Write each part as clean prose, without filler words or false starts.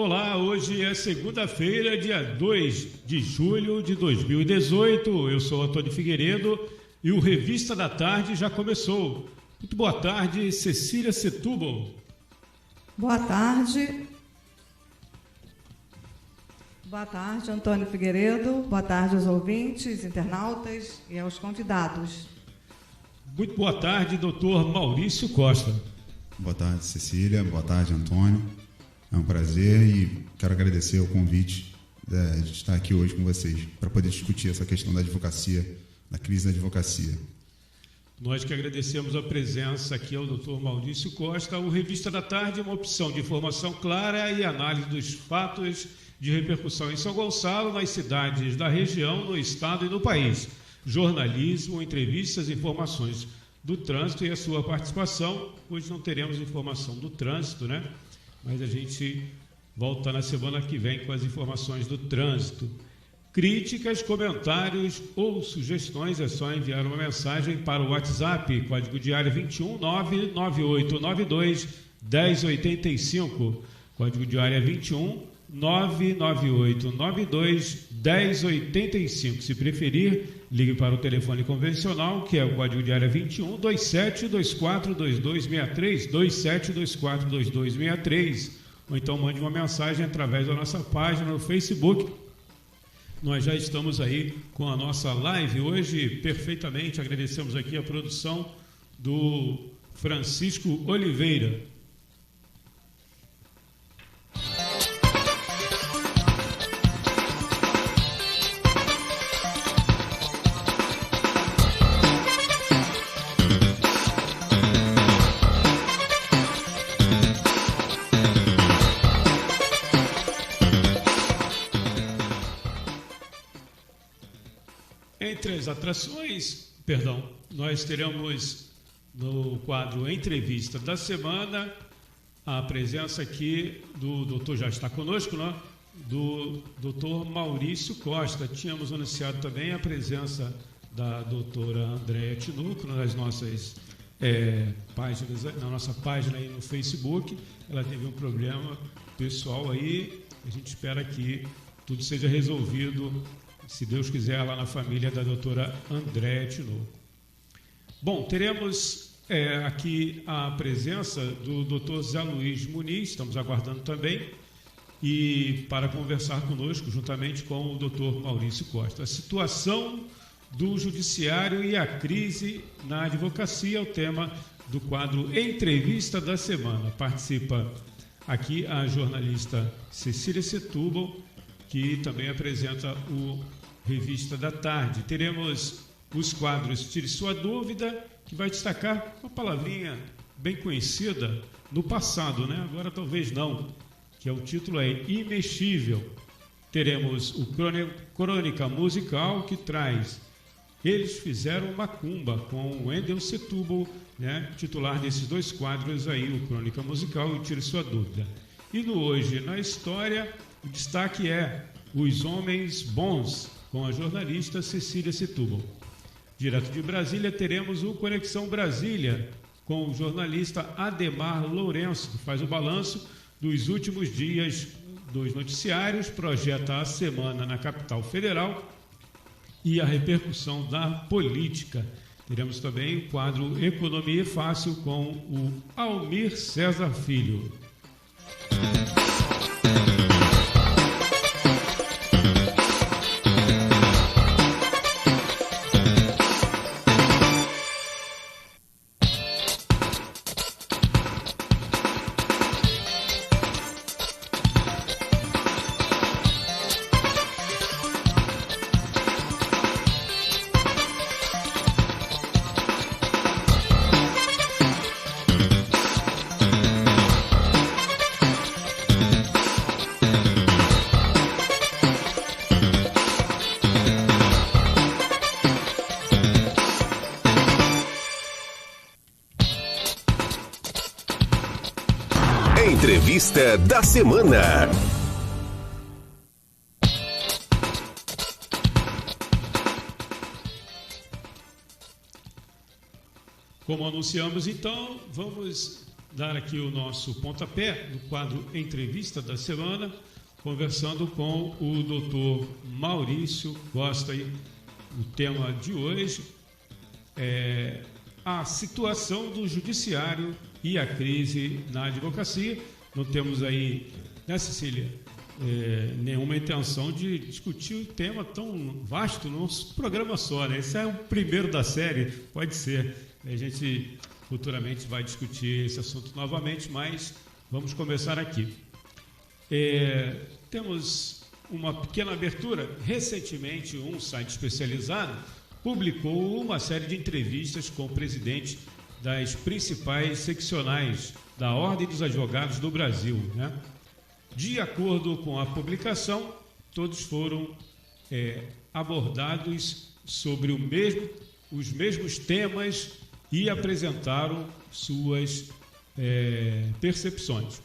Olá, hoje é segunda-feira, dia 2 de julho de 2018. Eu sou Antônio Figueiredo e o Revista da Tarde já começou. Muito boa tarde, Cecília Setúbal. Boa tarde. Boa tarde, Antônio Figueiredo. Boa tarde aos ouvintes, internautas e aos convidados. Muito boa tarde, doutor Maurício Costa. Boa tarde, Cecília. Boa tarde, Antônio. É um prazer e quero agradecer o convite de estar aqui hoje com vocês para poder discutir essa questão da advocacia, da crise da advocacia. Nós que agradecemos a presença aqui ao doutor Maurício Costa. O Revista da Tarde é uma opção de informação clara e análise dos fatos de repercussão em São Gonçalo, nas cidades da região, no estado e no país. Jornalismo, entrevistas, informações do trânsito e a sua participação. Hoje não teremos informação do trânsito, né? Mas a gente volta na semana que vem com as informações do trânsito. Críticas, comentários ou sugestões, é só enviar uma mensagem para o WhatsApp, código de área 21 99892 1085, código de área 21 99892 1085. Se preferir, ligue para o telefone convencional, que é o código de área 21 2724 2263, 2724 2263, ou então mande uma mensagem através da nossa página no Facebook. Nós já estamos aí com a nossa live hoje perfeitamente. Agradecemos aqui a produção do Francisco Oliveira. Entre as atrações, nós teremos no quadro Entrevista da Semana a presença aqui do doutor, já está conosco, né? Do doutor Maurício Costa. Tínhamos anunciado também a presença da doutora Andréa Tinoco nas nossas páginas, na nossa página aí no Facebook. Ela teve um problema pessoal aí, a gente espera que tudo seja resolvido, se Deus quiser, lá na família da doutora Andréa Tinoco. Bom, teremos aqui a presença do doutor Zé Luiz Muniz, estamos aguardando também, e para conversar conosco, juntamente com o doutor Maurício Costa. A situação do judiciário e a crise na advocacia é o tema do quadro Entrevista da Semana. Participa aqui a jornalista Cecília Setúbal, que também apresenta o Revista da Tarde. Teremos os quadros Tire Sua Dúvida, que vai destacar uma palavrinha bem conhecida no passado, né? Agora talvez não, que o título é Imexível. Teremos o Crônica Musical, que traz Eles Fizeram Macumba, com o Wendel Setúbal, né? Titular desses dois quadros aí, o Crônica Musical e o Tire Sua Dúvida. E no Hoje na História, o destaque é Os Homens Bons, com a jornalista Cecília Setúbal. Direto de Brasília, teremos o Conexão Brasília, com o jornalista Ademar Lourenço, que faz o balanço dos últimos dias dos noticiários, projeta a semana na capital federal e a repercussão da política. Teremos também o quadro Economia Fácil com o Almir César Filho. Entrevista da Semana. Como anunciamos, então, vamos dar aqui o nosso pontapé no quadro Entrevista da Semana, conversando com o doutor Maurício Costa. O tema de hoje é a situação do judiciário e a crise na advocacia. Não temos aí, né, Cecília, nenhuma intenção de discutir um tema tão vasto num programa só, né? Esse é o primeiro da série, pode ser. A gente futuramente vai discutir esse assunto novamente, mas vamos começar aqui. Temos uma pequena abertura. Recentemente, um site especializado publicou uma série de entrevistas com o presidente das principais seccionais da Ordem dos Advogados do Brasil, né? De acordo com a publicação, todos foram abordados sobre os mesmos temas e apresentaram suas percepções.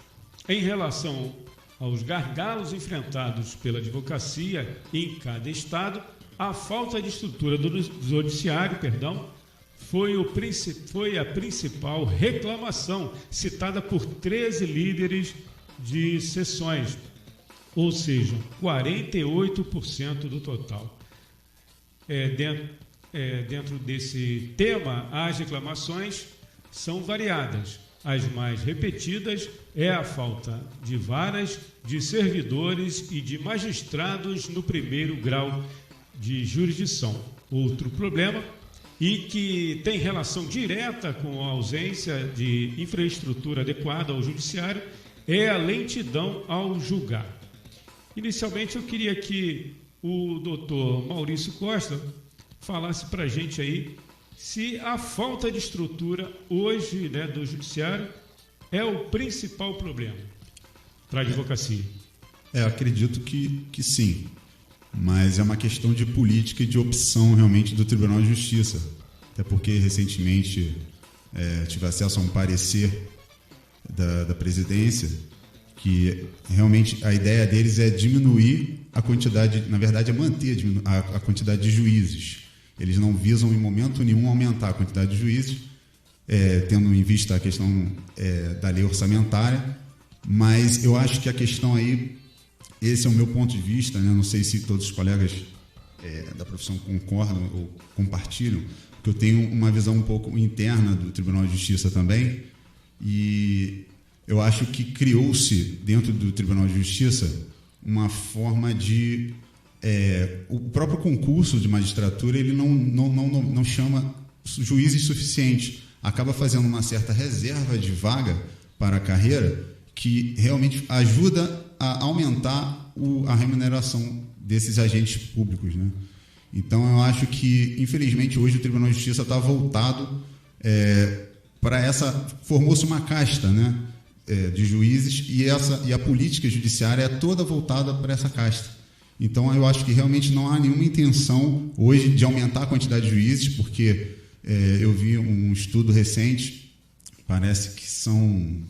Em relação aos gargalos enfrentados pela advocacia em cada estado, a falta de estrutura do judiciário, foi a principal reclamação, citada por 13 líderes de sessões, ou seja, 48% do total. Dentro desse tema, as reclamações são variadas. As mais repetidas é a falta de varas, de servidores e de magistrados no primeiro grau de jurisdição. Outro problema, e que tem relação direta com a ausência de infraestrutura adequada ao judiciário, é a lentidão ao julgar. Inicialmente, eu queria que o doutor Maurício Costa falasse para a gente aí se a falta de estrutura hoje, né, do judiciário é o principal problema para a advocacia. Eu acredito que sim, mas é uma questão de política e de opção realmente do Tribunal de Justiça, até porque recentemente tive acesso a um parecer da presidência que realmente a ideia deles é diminuir a quantidade, na verdade é manter a quantidade de juízes. Eles não visam em momento nenhum aumentar a quantidade de juízes, tendo em vista a questão da lei orçamentária, mas eu acho que a questão aí, esse é o meu ponto de vista, né? Não sei se todos os colegas da profissão concordam ou compartilham, porque eu tenho uma visão um pouco interna do Tribunal de Justiça também, e eu acho que criou-se dentro do Tribunal de Justiça uma forma de... o próprio concurso de magistratura ele não chama juízes suficientes, acaba fazendo uma certa reserva de vaga para a carreira que realmente ajuda a aumentar a remuneração desses agentes públicos, né? Então eu acho que infelizmente hoje o Tribunal de Justiça está voltado para formou-se uma casta, né, de juízes e a política judiciária é toda voltada para essa casta. Então, eu acho que realmente não há nenhuma intenção hoje de aumentar a quantidade de juízes, porque eu vi um estudo recente, parece que são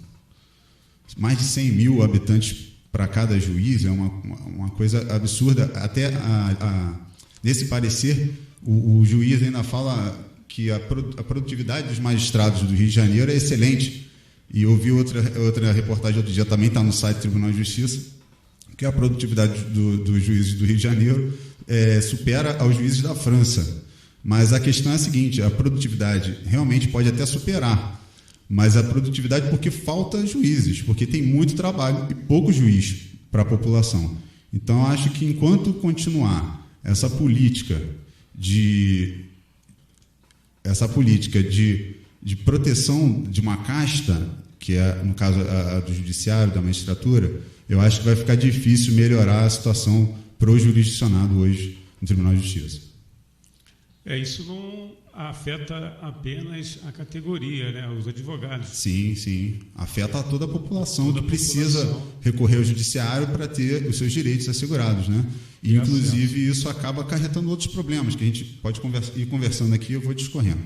mais de 100 mil habitantes para cada juiz, é uma coisa absurda. Até nesse parecer, o juiz ainda fala que a produtividade dos magistrados do Rio de Janeiro é excelente. E eu vi outra reportagem outro dia, também está no site do Tribunal de Justiça, que a produtividade dos juízes do Rio de Janeiro supera aos juízes da França. Mas a questão é a seguinte, a produtividade realmente pode até superar, mas a produtividade porque falta juízes, porque tem muito trabalho e pouco juiz para a população. Então, eu acho que enquanto continuar essa política de proteção de uma casta, que é, no caso, a do judiciário, da magistratura, eu acho que vai ficar difícil melhorar a situação para o jurisdicionado hoje no Tribunal de Justiça. Isso não afeta apenas a categoria, né, os advogados. Sim. Afeta a toda a população que precisa recorrer ao judiciário para ter os seus direitos assegurados, né? E, inclusive, isso acaba acarretando outros problemas que a gente pode ir conversando aqui, eu vou discorrendo.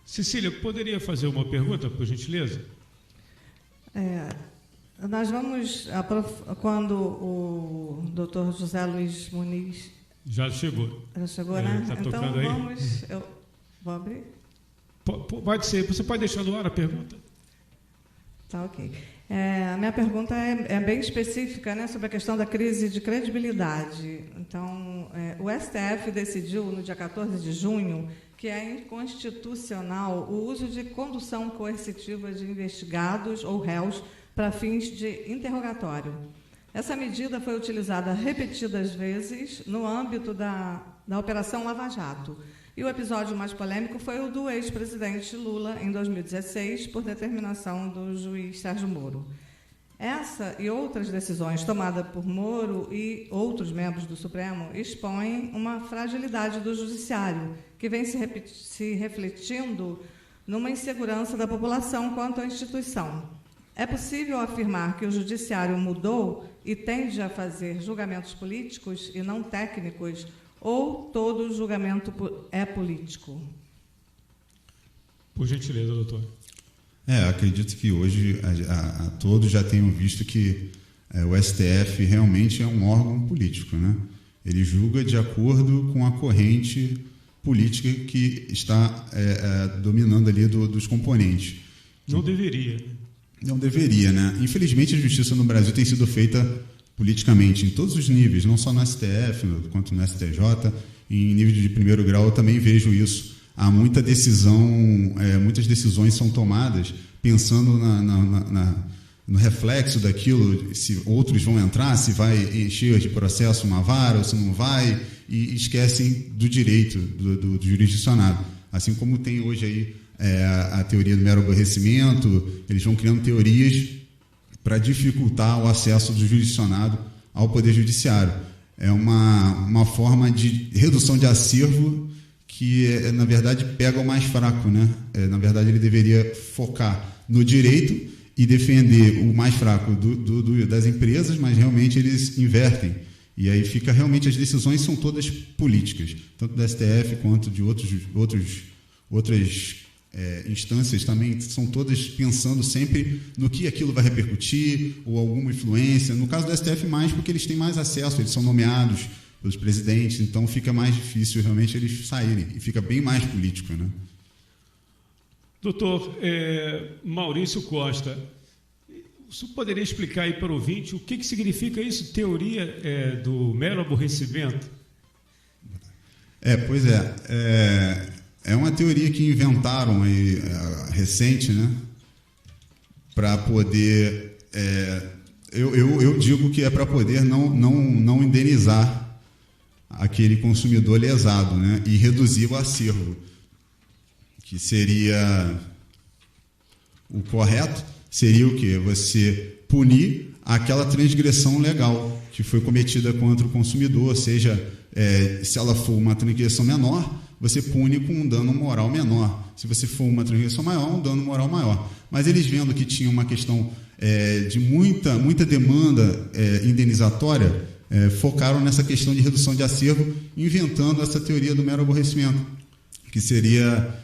Cecília, poderia fazer uma pergunta, por gentileza? Nós vamos, quando o doutor José Luiz Muniz... Já chegou. Já chegou, né? Tá então tocando aí? vou abrir. Pode ser. Você pode deixar no ar a pergunta? Tá, ok. A minha pergunta é bem específica, né, sobre a questão da crise de credibilidade. Então, o STF decidiu, no dia 14 de junho, que é inconstitucional o uso de condução coercitiva de investigados ou réus para fins de interrogatório. Essa medida foi utilizada repetidas vezes no âmbito da Operação Lava Jato. E o episódio mais polêmico foi o do ex-presidente Lula, em 2016, por determinação do juiz Sérgio Moro. Essa e outras decisões tomadas por Moro e outros membros do Supremo expõem uma fragilidade do judiciário, que vem se refletindo numa insegurança da população quanto à instituição. É possível afirmar que o judiciário mudou e tende a fazer julgamentos políticos e não técnicos, ou todo julgamento é político? Por gentileza, doutor. Acredito que hoje a todos já tenham visto que o STF realmente é um órgão político, né? Ele julga de acordo com a corrente política que está dominando ali dos componentes. Não deveria. Não deveria, né? Infelizmente, a justiça no Brasil tem sido feita politicamente, em todos os níveis, não só no STF, quanto no STJ, em nível de primeiro grau, eu também vejo isso. Há muita decisão, muitas decisões são tomadas pensando no reflexo daquilo, se outros vão entrar, se vai encher de processo uma vara ou se não vai, e esquecem do direito, do jurisdicionado. Assim como tem hoje aí a teoria do mero aborrecimento, eles vão criando teorias para dificultar o acesso do jurisdicionado ao Poder Judiciário. É uma forma de redução de acervo que, na verdade, pega o mais fraco, né? Na verdade, ele deveria focar no direito e defender o mais fraco das empresas, mas realmente eles invertem. E aí fica realmente, as decisões são todas políticas, tanto da STF quanto de outras instâncias também, são todas pensando sempre no que aquilo vai repercutir ou alguma influência. No caso do STF, mais porque eles têm mais acesso, eles são nomeados pelos presidentes, então fica mais difícil realmente eles saírem e fica bem mais político, né? Doutor Maurício Costa, o senhor poderia explicar aí para o ouvinte o que significa isso, teoria do mero aborrecimento? Pois é uma teoria que inventaram aí, recente, né? Para poder... eu digo que é para poder não indenizar aquele consumidor lesado, né? E reduzir o acervo, que seria o correto, seria o quê? Você punir aquela transgressão legal que foi cometida contra o consumidor, seja, se ela for uma transgressão menor, você pune com um dano moral menor. Se você for uma transgressão maior, um dano moral maior. Mas eles vendo que tinha uma questão de muita demanda indenizatória, focaram nessa questão de redução de acervo, inventando essa teoria do mero aborrecimento, que seria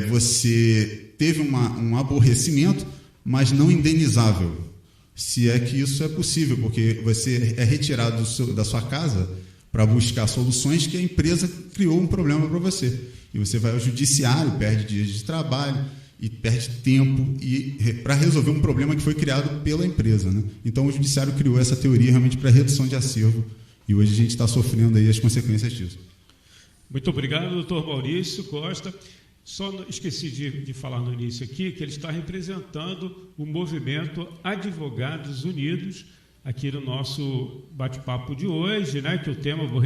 você teve um aborrecimento, mas não indenizável. Se é que isso é possível, porque você é retirado da sua casa para buscar soluções que a empresa criou um problema para você. E você vai ao judiciário, perde dias de trabalho e perde tempo para resolver um problema que foi criado pela empresa, né? Então, o judiciário criou essa teoria realmente para redução de acervo e hoje a gente está sofrendo aí as consequências disso. Muito obrigado, doutor Maurício Costa. Só esqueci de falar no início aqui que ele está representando o movimento Advogados Unidos aqui no nosso bate-papo de hoje, né? Que o tema, vou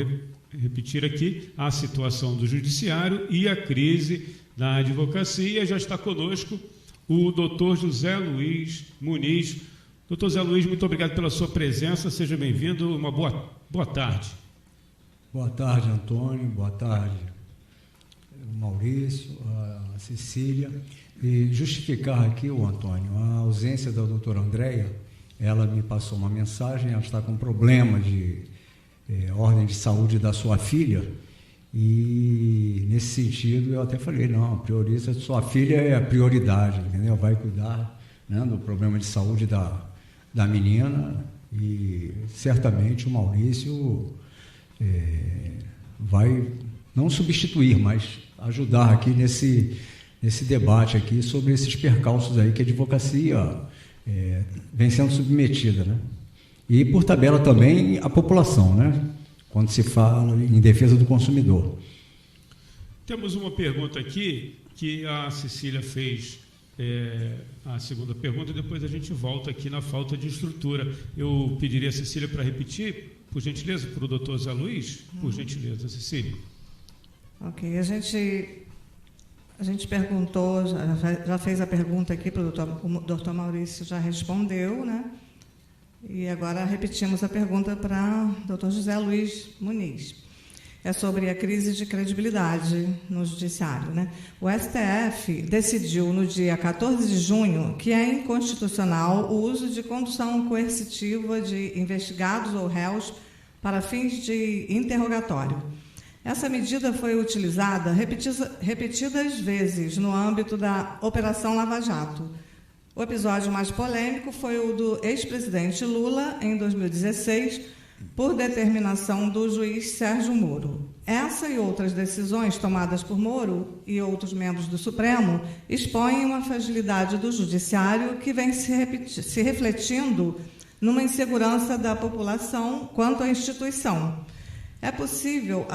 repetir aqui, a situação do judiciário e a crise na advocacia. Já está conosco o doutor José Luiz Muniz. Doutor José Luiz, muito obrigado pela sua presença, seja bem-vindo, uma boa tarde. Boa tarde, Antônio, boa tarde, Maurício, a Cecília. E justificar aqui, Antônio, a ausência da doutora Andréia. Ela me passou uma mensagem, ela está com problema de ordem de saúde da sua filha, e nesse sentido eu até falei, não, prioriza, sua filha é a prioridade, entendeu? Vai cuidar, né, do problema de saúde da menina, e certamente o Maurício vai não substituir, mas ajudar aqui nesse nesse debate aqui sobre esses percalços aí que a advocacia vem sendo submetida, né? E, por tabela, também a população, né? Quando se fala em defesa do consumidor. Temos uma pergunta aqui que a Cecília fez, a segunda pergunta, e depois a gente volta aqui na falta de estrutura. Eu pediria a Cecília para repetir, por gentileza, para o doutor Zé Luiz. Por gentileza, Cecília. Ok, a gente perguntou, já fez a pergunta aqui para o doutor Maurício, já respondeu, né? E agora repetimos a pergunta para o doutor José Luiz Muniz. É sobre a crise de credibilidade no judiciário, né? O STF decidiu no dia 14 de junho que é inconstitucional o uso de condução coercitiva de investigados ou réus para fins de interrogatório. Essa medida foi utilizada repetidas vezes no âmbito da Operação Lava Jato. O episódio mais polêmico foi o do ex-presidente Lula, em 2016, por determinação do juiz Sérgio Moro. Essa e outras decisões tomadas por Moro e outros membros do Supremo expõem uma fragilidade do judiciário que vem se refletindo numa insegurança da população quanto à instituição. É possível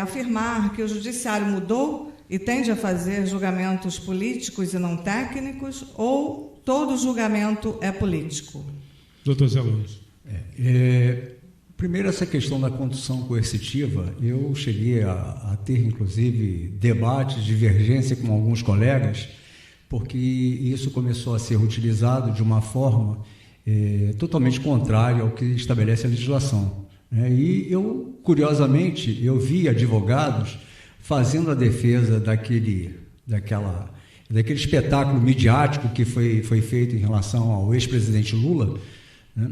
afirmar que o judiciário mudou e tende a fazer julgamentos políticos e não técnicos, ou todo julgamento é político? Doutor Zé Luiz. Primeiro, essa questão da condução coercitiva, eu cheguei a ter, inclusive, debates, divergência com alguns colegas, porque isso começou a ser utilizado de uma forma totalmente contrária ao que estabelece a legislação. E eu, curiosamente, eu vi advogados fazendo a defesa daquele espetáculo midiático que foi feito em relação ao ex-presidente Lula, né?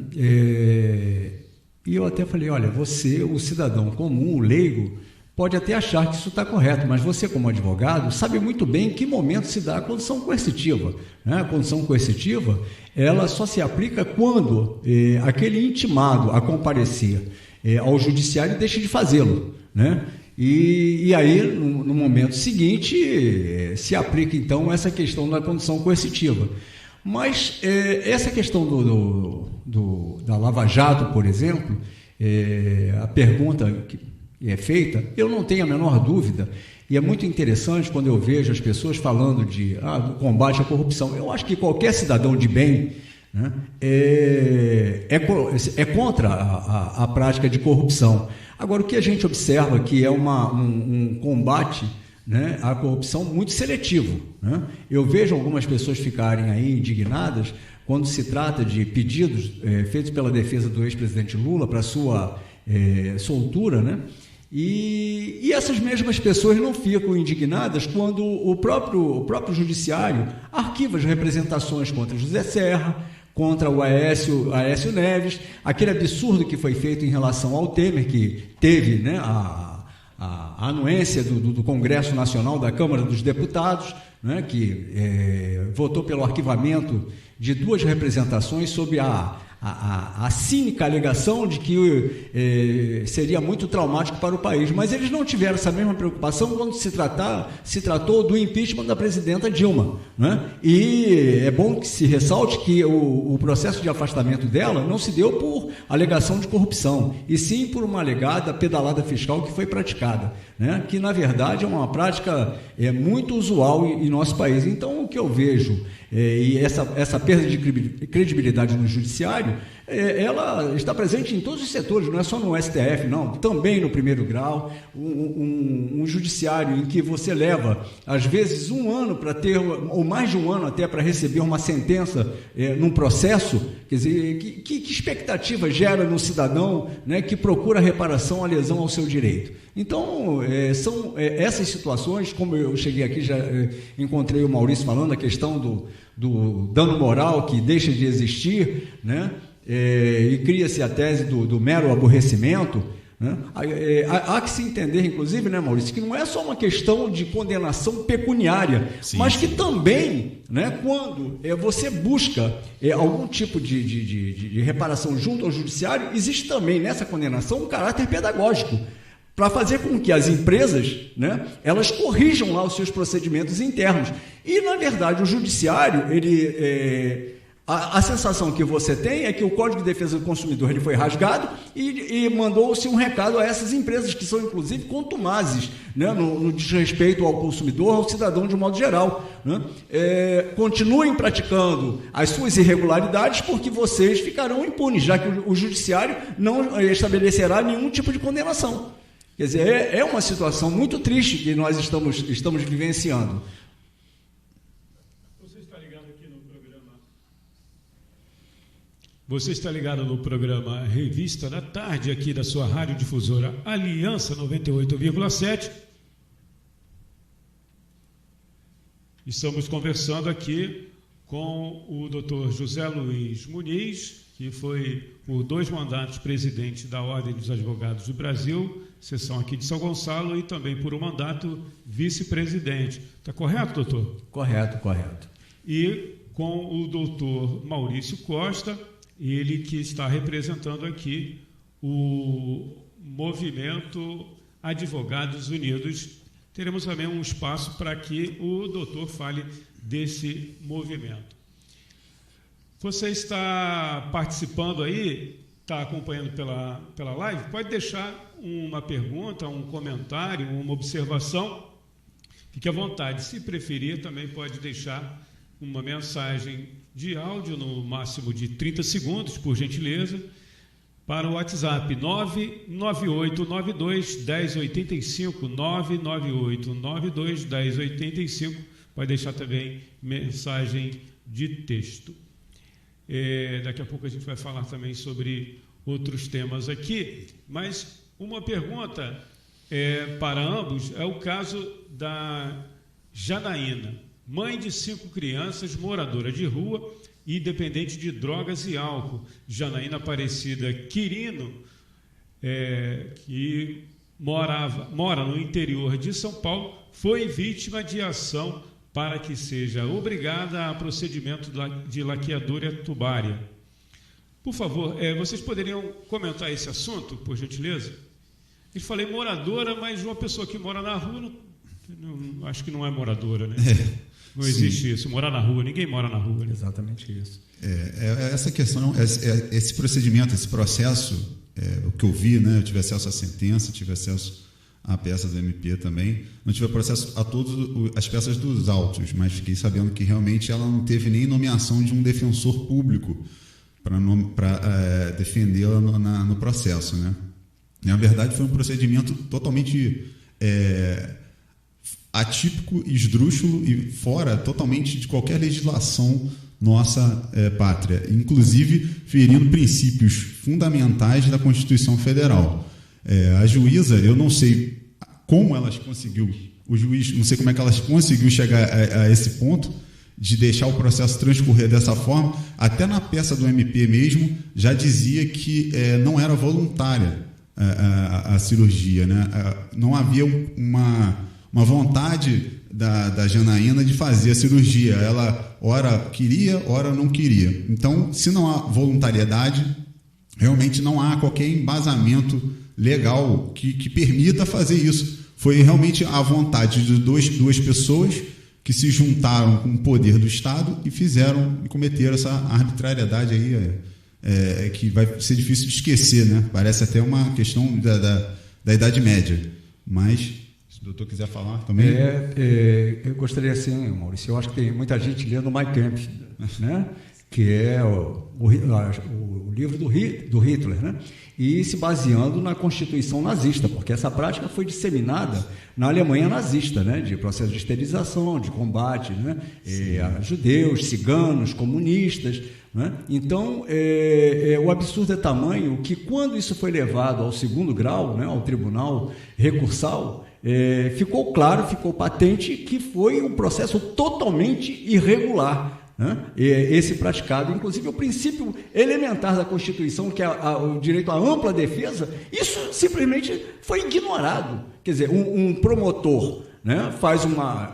E eu até falei, olha, você, o cidadão comum, o leigo, pode até achar que isso está correto, mas você, como advogado, sabe muito bem em que momento se dá a condução coercitiva, né? A condução coercitiva, ela só se aplica quando aquele intimado a comparecer ao judiciário deixa de fazê-lo, né? E aí, no momento seguinte, se aplica, então, essa questão da condução coercitiva. Mas essa questão da Lava Jato, por exemplo, a pergunta que é feita, eu não tenho a menor dúvida, e é muito interessante quando eu vejo as pessoas falando do combate à corrupção. Eu acho que qualquer cidadão de bem, né, é contra a prática de corrupção. Agora, o que a gente observa que é um combate, né, à corrupção muito seletivo, né? Eu vejo algumas pessoas ficarem aí indignadas quando se trata de pedidos feitos pela defesa do ex-presidente Lula para sua soltura, né? E essas mesmas pessoas não ficam indignadas quando o próprio judiciário arquiva as representações contra José Serra, contra o Aécio Neves, aquele absurdo que foi feito em relação ao Temer, que teve, né, a anuência do Congresso Nacional, da Câmara dos Deputados, né, que votou pelo arquivamento de 2 representações sob a cínica alegação de que seria muito traumático para o país, mas eles não tiveram essa mesma preocupação quando se tratou do impeachment da presidenta Dilma, né? E é bom que se ressalte que o processo de afastamento dela não se deu por alegação de corrupção, e sim por uma alegada pedalada fiscal que foi praticada, né? Que na verdade é uma prática muito usual em nosso país. Então, o que eu vejo e essa perda de credibilidade no judiciário, ela está presente em todos os setores, não é só no STF, não, também no primeiro grau, um judiciário em que você leva, às vezes, 1 ano para ter, ou mais de 1 ano até para receber uma sentença num processo, quer dizer, que expectativa gera no cidadão, né, que procura reparação à lesão ao seu direito. Então, são essas situações, como eu cheguei aqui, já encontrei o Maurício falando, a questão do dano moral que deixa de existir, né? E cria-se a tese do mero aborrecimento, né? Há que se entender, inclusive, né, Maurício, que não é só uma questão de condenação pecuniária, sim, mas que também, né, quando você busca algum tipo de reparação junto ao judiciário, existe também nessa condenação um caráter pedagógico, para fazer com que as empresas, né, elas corrijam lá os seus procedimentos internos. E, na verdade, o judiciário, a sensação que você tem é que o Código de Defesa do Consumidor ele foi rasgado e mandou-se um recado a essas empresas, que são, inclusive, contumazes, né, no desrespeito ao consumidor, ao cidadão de um modo geral. Né? Continuem praticando as suas irregularidades, porque vocês ficarão impunes, já que o judiciário não estabelecerá nenhum tipo de condenação. Quer dizer, é uma situação muito triste que nós estamos vivenciando. Você está ligado no programa Revista da Tarde, aqui da sua radiodifusora Aliança 98,7. Estamos conversando aqui com o Dr. José Luiz Muniz, que foi por 2 mandatos presidente da Ordem dos Advogados do Brasil, seção aqui de São Gonçalo, e também por um mandato vice-presidente. Está correto, doutor? Correto. E com o doutor Maurício Costa, ele que está representando aqui o Movimento Advogados Unidos. Teremos também um espaço para que o doutor fale desse movimento. Você está participando aí, está acompanhando pela live? Pode deixar uma pergunta, um comentário, uma observação. Fique à vontade. Se preferir, também pode deixar uma mensagem de áudio, no máximo de 30 segundos, por gentileza, para o WhatsApp 99892-1085, 99892-1085. Pode deixar também mensagem de texto. Daqui a pouco a gente vai falar também sobre outros temas aqui, mas uma pergunta para ambos é o caso da Janaína, mãe de 5 crianças, moradora de rua e dependente de drogas e álcool. Janaína Aparecida Quirino, que mora no interior de São Paulo, foi vítima de ação para que seja obrigada a procedimento de laqueadura tubária. Por favor, vocês poderiam comentar esse assunto, por gentileza? Eu falei moradora, mas uma pessoa que mora na rua, não, acho que não é moradora, né? Não existe isso, morar na rua, ninguém mora na rua. Né? Exatamente isso. Essa questão, esse procedimento, esse processo, o que eu vi, né? Eu tive acesso à sentença, tive acesso à peça do MP também, não tive acesso a todas as peças dos autos, mas fiquei sabendo que realmente ela não teve nem nomeação de um defensor público para defendê-la no processo, né? Na verdade, foi um procedimento totalmente atípico, esdrúxulo e fora totalmente de qualquer legislação nossa pátria, inclusive ferindo princípios fundamentais da Constituição Federal. A juíza, eu não sei como elas conseguiu, o juiz, não sei como é que elas conseguiu chegar a esse ponto de deixar o processo transcorrer dessa forma. Até na peça do MP mesmo já dizia que não era voluntária a cirurgia, né? Não havia uma vontade da Janaína de fazer a cirurgia. Ela ora queria, ora não queria. Então, se não há voluntariedade, realmente não há qualquer embasamento legal que permita fazer isso. Foi realmente a vontade de duas pessoas que se juntaram com o poder do Estado e cometeram essa arbitrariedade aí, que vai ser difícil de esquecer, né? Parece até uma questão da Idade Média. Mas, se o doutor quiser falar também... eu gostaria assim, Maurício, eu acho que tem muita gente lendo Mein Kampf, né? Que é o livro do Hitler, né? E se baseando na Constituição nazista, porque essa prática foi disseminada na Alemanha nazista, né? De processo de esterilização, de combate, né? A judeus, ciganos, comunistas, né? Então, o absurdo é tamanho que quando isso foi levado ao 2º grau, né? Ao tribunal recursal, ficou claro, ficou patente que foi um processo totalmente irregular, né? Esse praticado, inclusive o princípio elementar da Constituição, que é o direito à ampla defesa, isso simplesmente foi ignorado. Quer dizer, um promotor, né, faz uma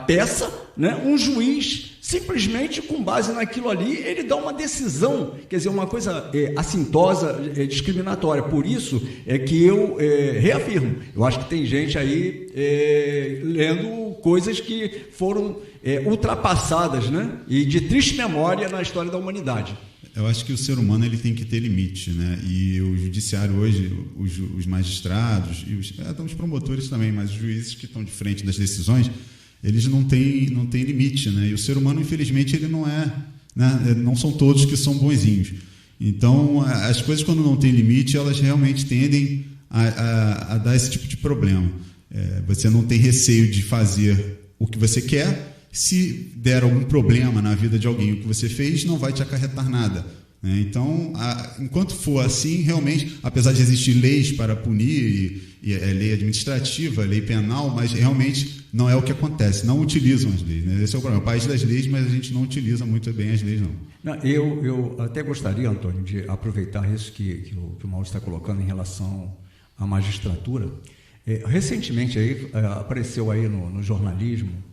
peça, né, um juiz, simplesmente com base naquilo ali, ele dá uma decisão, quer dizer, uma coisa assintosa, discriminatória. Por isso é que eu reafirmo, eu acho que tem gente aí lendo coisas que foram ultrapassadas, né, e de triste memória na história da humanidade. Eu acho que o ser humano ele tem que ter limite, né? E o judiciário hoje, os magistrados e os promotores também, mas os juízes que estão de frente das decisões, eles não têm limite, né? E o ser humano, infelizmente, ele não é, né? Não são todos que são bonzinhos. Então, as coisas quando não têm limite, elas realmente tendem a dar esse tipo de problema. Você não tem receio de fazer o que você quer. Se der algum problema na vida de alguém, o que você fez não vai te acarretar nada, né? Então, enquanto for assim, realmente, apesar de existir leis para punir, e lei administrativa, lei penal, mas realmente não é o que acontece, não utilizam as leis, né? Esse é o problema, o país das leis, mas a gente não utiliza muito bem as leis, não. Eu até gostaria, Antônio, de aproveitar isso que o Maurício está colocando em relação à magistratura. Recentemente aí, apareceu aí no jornalismo,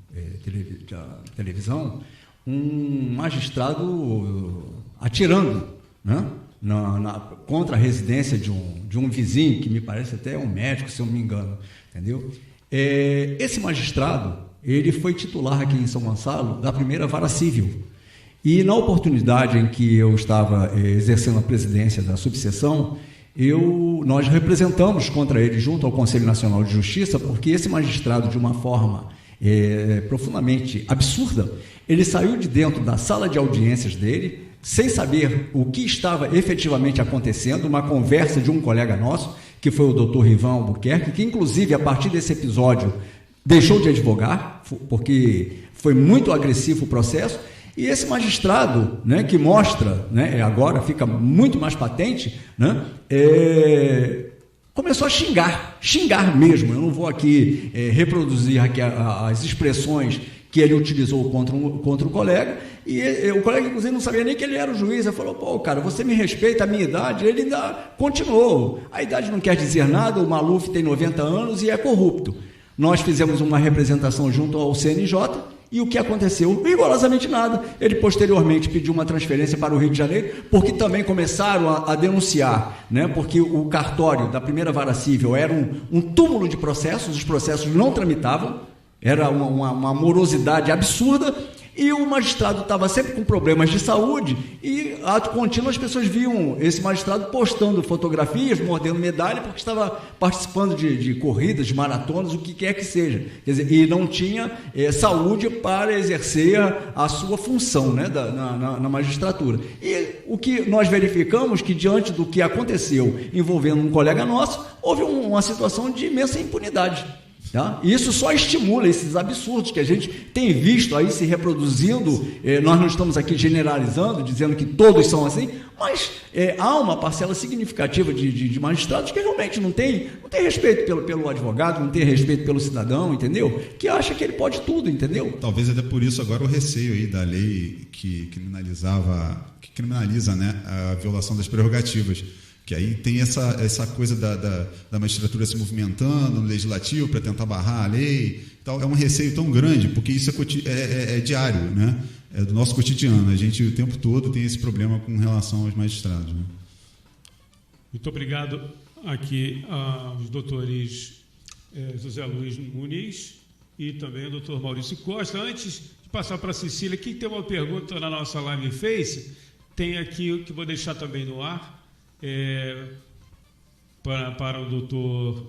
televisão, um magistrado atirando, né, contra a residência de um vizinho, que me parece até um médico, se eu não me engano, entendeu? Esse magistrado, ele foi titular aqui em São Gonçalo da primeira vara civil, e na oportunidade em que eu estava exercendo a presidência da subseção, nós representamos contra ele junto ao Conselho Nacional de Justiça, porque esse magistrado, de uma forma profundamente absurda, ele saiu de dentro da sala de audiências dele, sem saber o que estava efetivamente acontecendo, uma conversa de um colega nosso, que foi o Dr. Rivan Albuquerque, que inclusive a partir desse episódio deixou de advogar, porque foi muito agressivo o processo, e esse magistrado, né, que mostra, né, agora fica muito mais patente, né, começou a xingar mesmo. Eu não vou aqui reproduzir aqui as expressões que ele utilizou contra o colega, e o colega, inclusive, não sabia nem que ele era o juiz. Ele falou: pô, cara, você me respeita a minha idade? Ele ainda continuou. A idade não quer dizer nada, o Maluf tem 90 anos e é corrupto. Nós fizemos uma representação junto ao CNJ, e o que aconteceu? Rigorosamente nada. Ele posteriormente pediu uma transferência para o Rio de Janeiro, porque também começaram a denunciar, né? Porque o cartório da primeira vara civil era um túmulo de processos, os processos não tramitavam, era uma morosidade absurda, e o magistrado estava sempre com problemas de saúde, e ato contínuo as pessoas viam esse magistrado postando fotografias, mordendo medalha, porque estava participando de corridas, de maratonas, o que quer que seja. Quer dizer, e não tinha saúde para exercer a sua função, né, na magistratura. E o que nós verificamos, que diante do que aconteceu envolvendo um colega nosso, houve uma situação de imensa impunidade. Tá? E isso só estimula esses absurdos que a gente tem visto aí se reproduzindo. Nós não estamos aqui generalizando, dizendo que todos são assim, mas há uma parcela significativa de magistrados que realmente não tem respeito pelo advogado, não tem respeito pelo cidadão, entendeu? Que acha que ele pode tudo, entendeu? Talvez até por isso agora o receio aí da lei que criminaliza, né, a violação das prerrogativas. Que aí tem essa coisa da magistratura se movimentando no legislativo para tentar barrar a lei. Então, é um receio tão grande, porque isso é diário, né? É do nosso cotidiano. A gente o tempo todo tem esse problema com relação aos magistrados, né? Muito obrigado aqui aos doutores José Luiz Muniz e também o doutor Maurício Costa. Antes de passar para a Cecília, que tem uma pergunta na nossa live Face, tem aqui que vou deixar também no ar. Para o doutor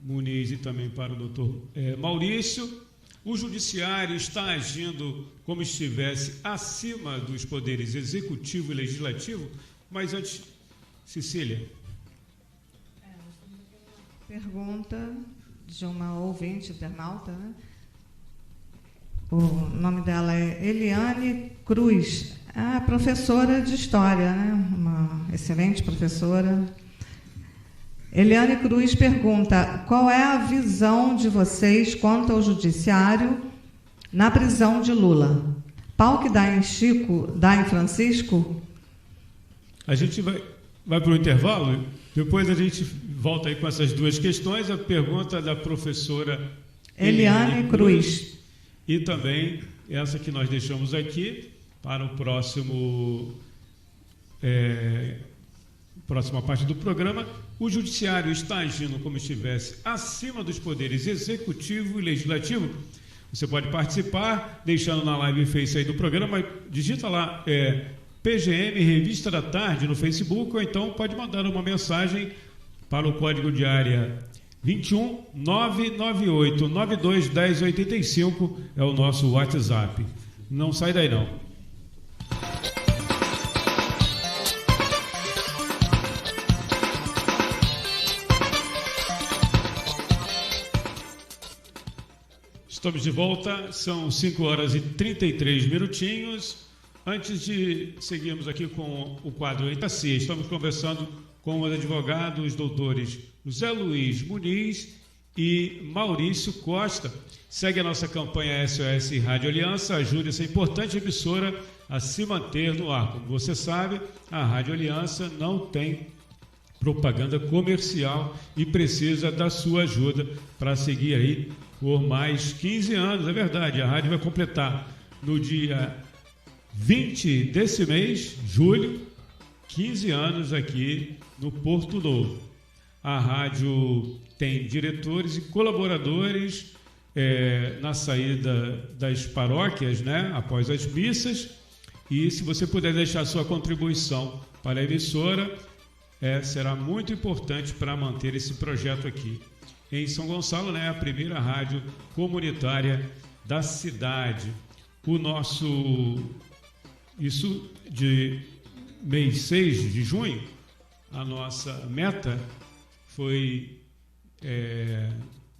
Muniz e também para o doutor Maurício. O judiciário está agindo como se estivesse acima dos poderes executivo e legislativo, mas antes, Cecília. Pergunta de uma ouvinte internauta, né? O nome dela é Eliane Cruz, a professora de História, né? Uma excelente professora. Eliane Cruz pergunta: qual é a visão de vocês quanto ao judiciário na prisão de Lula? Pau que dá em Chico, dá em Francisco? A gente vai para o intervalo, depois a gente volta aí com essas duas questões. A pergunta da professora Eliane Cruz. E também essa que nós deixamos aqui para o próxima parte do programa. O Judiciário está agindo como estivesse acima dos poderes executivo e legislativo. Você pode participar, deixando na live Face aí do programa, digita lá PGM Revista da Tarde no Facebook, ou então pode mandar uma mensagem para o código de área 21 998 92 1085, é o nosso WhatsApp. Não sai daí não. Estamos de volta, são 5 horas e 33 minutinhos. Antes de seguirmos aqui com o quadro Advocacia, estamos conversando com os advogados doutores José Luiz Muniz e Maurício Costa. Segue a nossa campanha SOS Rádio Aliança, ajude essa importante emissora a se manter no ar. Como você sabe, a Rádio Aliança não tem propaganda comercial e precisa da sua ajuda para seguir aí por mais 15 anos, é verdade. A rádio vai completar no dia 20 desse mês, julho, 15 anos aqui no Porto Novo. A rádio tem diretores e colaboradores na saída das paróquias, né, após as missas. E se você puder deixar sua contribuição para a emissora, será muito importante para manter esse projeto aqui. Em São Gonçalo, né, a primeira rádio comunitária da cidade. Isso de mês 6 de junho, a nossa meta foi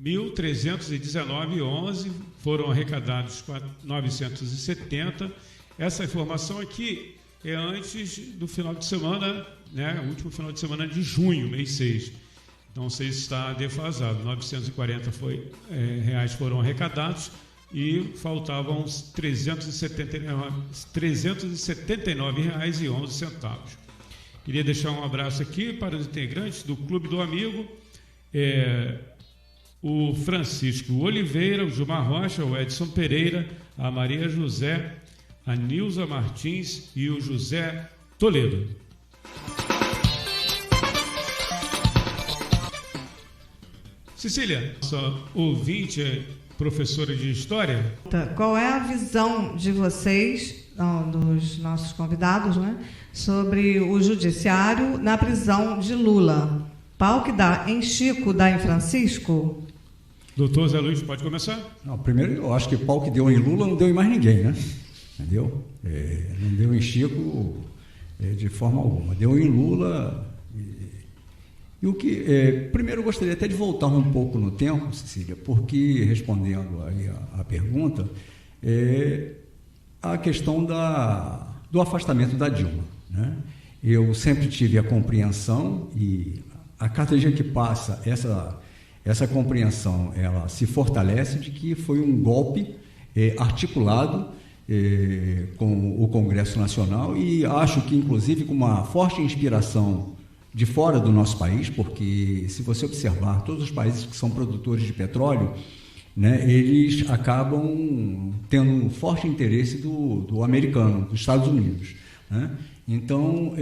1.319,11, foram arrecadados 970. Essa informação aqui é antes do final de semana, né, o último final de semana de junho, mês 6. Não sei se está defasado. 940 reais foram arrecadados e faltavam uns R$ 379,11. Queria deixar um abraço aqui para os integrantes do Clube do Amigo, o Francisco Oliveira, o Gilmar Rocha, o Edson Pereira, a Maria José, a Nilza Martins e o José Toledo. Cecília, nossa ouvinte, professora de História. Qual é a visão de vocês, dos nossos convidados, né, sobre o judiciário na prisão de Lula? Pau que dá em Chico, dá em Francisco? Doutor Zé Luiz, pode começar? Não, primeiro, eu acho que pau que deu em Lula não deu em mais ninguém, né? Entendeu? Não deu em Chico de forma alguma. Deu em Lula... E o que, primeiro eu gostaria até de voltar um pouco no tempo, Cecília, porque, respondendo aí a pergunta, a questão do afastamento da Dilma, né? Eu sempre tive a compreensão, e a cada dia que passa, essa compreensão ela se fortalece, de que foi um golpe articulado com o Congresso Nacional, e acho que, inclusive, com uma forte inspiração de fora do nosso país, porque se você observar todos os países que são produtores de petróleo, né, eles acabam tendo um forte interesse do americano, dos Estados Unidos, né? Então,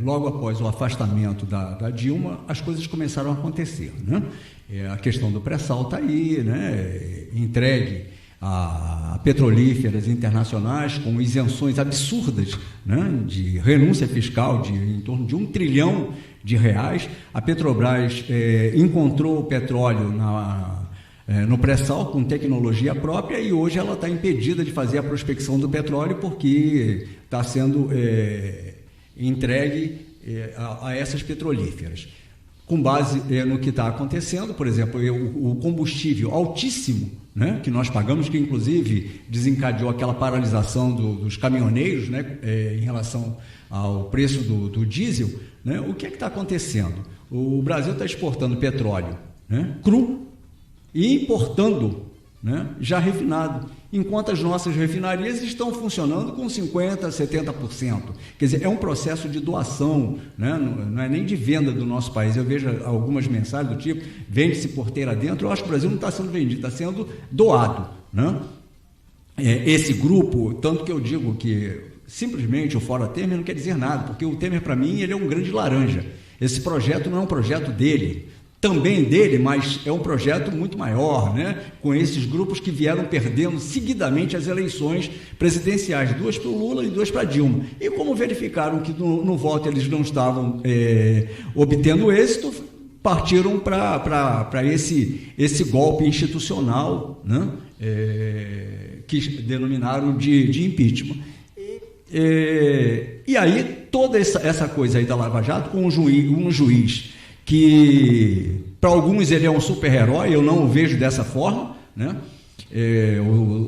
logo após o afastamento da Dilma, as coisas começaram a acontecer, né? A questão do pré-sal está aí, né, entregue a petrolíferas internacionais com isenções absurdas, né, de renúncia fiscal em torno de R$1 trilhão. A Petrobras encontrou o petróleo no pré-sal com tecnologia própria, e hoje ela está impedida de fazer a prospecção do petróleo porque está sendo entregue a essas petrolíferas. Com base no que está acontecendo, por exemplo, o combustível altíssimo, né, que nós pagamos, que inclusive desencadeou aquela paralisação dos caminhoneiros, né, em relação ao preço do diesel, né? O que é que está acontecendo? O Brasil está exportando petróleo, né, cru, e importando né, já refinado, enquanto as nossas refinarias estão funcionando com 50%, 70%. Quer dizer, é um processo de doação, né, não é nem de venda do nosso país. Eu vejo algumas mensagens do tipo, vende-se porteira dentro. Eu acho que o Brasil não está sendo vendido, está sendo doado, né? Esse grupo, tanto que eu digo que simplesmente o Fora Temer não quer dizer nada, porque o Temer, para mim, ele é um grande laranja. Esse projeto não é um projeto dele, também dele, mas é um projeto muito maior, né? Com esses grupos que vieram perdendo seguidamente as eleições presidenciais, 2 para o Lula e 2 para Dilma. E como verificaram que no voto eles não estavam obtendo êxito, partiram para esse golpe institucional, né? Que denominaram de impeachment. E aí toda essa coisa aí da Lava Jato, com um juiz que para alguns ele é um super-herói, eu não o vejo dessa forma, né?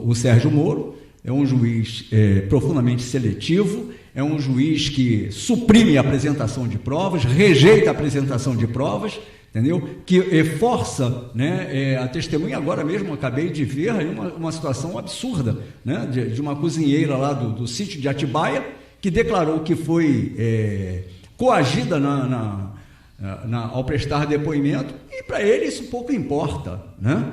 O Sérgio Moro é um juiz profundamente seletivo, é um juiz que suprime a apresentação de provas, rejeita a apresentação de provas, entendeu? Que força, né, a testemunha. Agora mesmo acabei de ver aí uma situação absurda, né, de uma cozinheira lá do sítio de Atibaia, que declarou que foi coagida ao prestar depoimento, e para ele isso pouco importa, né?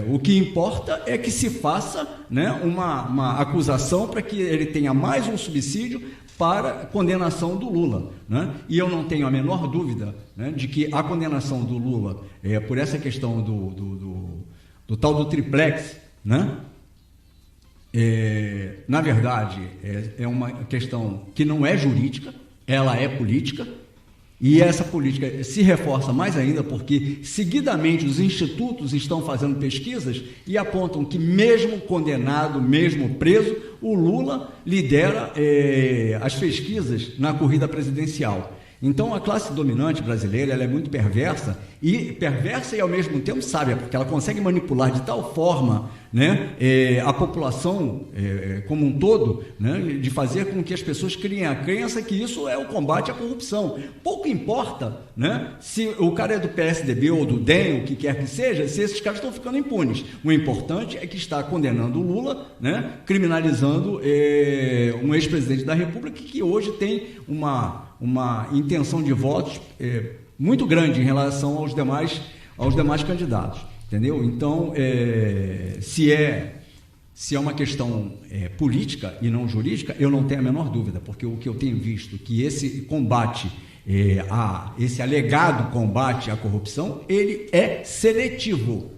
O que importa é que se faça, né, uma acusação para que ele tenha mais um subsídio para a condenação do Lula, né? E eu não tenho a menor dúvida, né, de que a condenação do Lula, por essa questão do tal do triplex, né, na verdade é uma questão que não é jurídica, ela é política. E essa política se reforça mais ainda porque, seguidamente, os institutos estão fazendo pesquisas e apontam que, mesmo condenado, mesmo preso, o Lula lidera as pesquisas na corrida presidencial. Então, a classe dominante brasileira, ela é muito perversa e ao mesmo tempo sábia, porque ela consegue manipular de tal forma, né, a população como um todo, né, de fazer com que as pessoas criem a crença que isso é o combate à corrupção. Pouco importa, né, se o cara é do PSDB ou do DEM, o que quer que seja, se esses caras estão ficando impunes. O importante é que está condenando o Lula, né, criminalizando um ex-presidente da República que hoje tem uma intenção de votos muito grande em relação aos demais candidatos, entendeu? Então, se é uma questão política e não jurídica, eu não tenho a menor dúvida, porque o que eu tenho visto que esse combate, esse alegado combate à corrupção, ele é seletivo.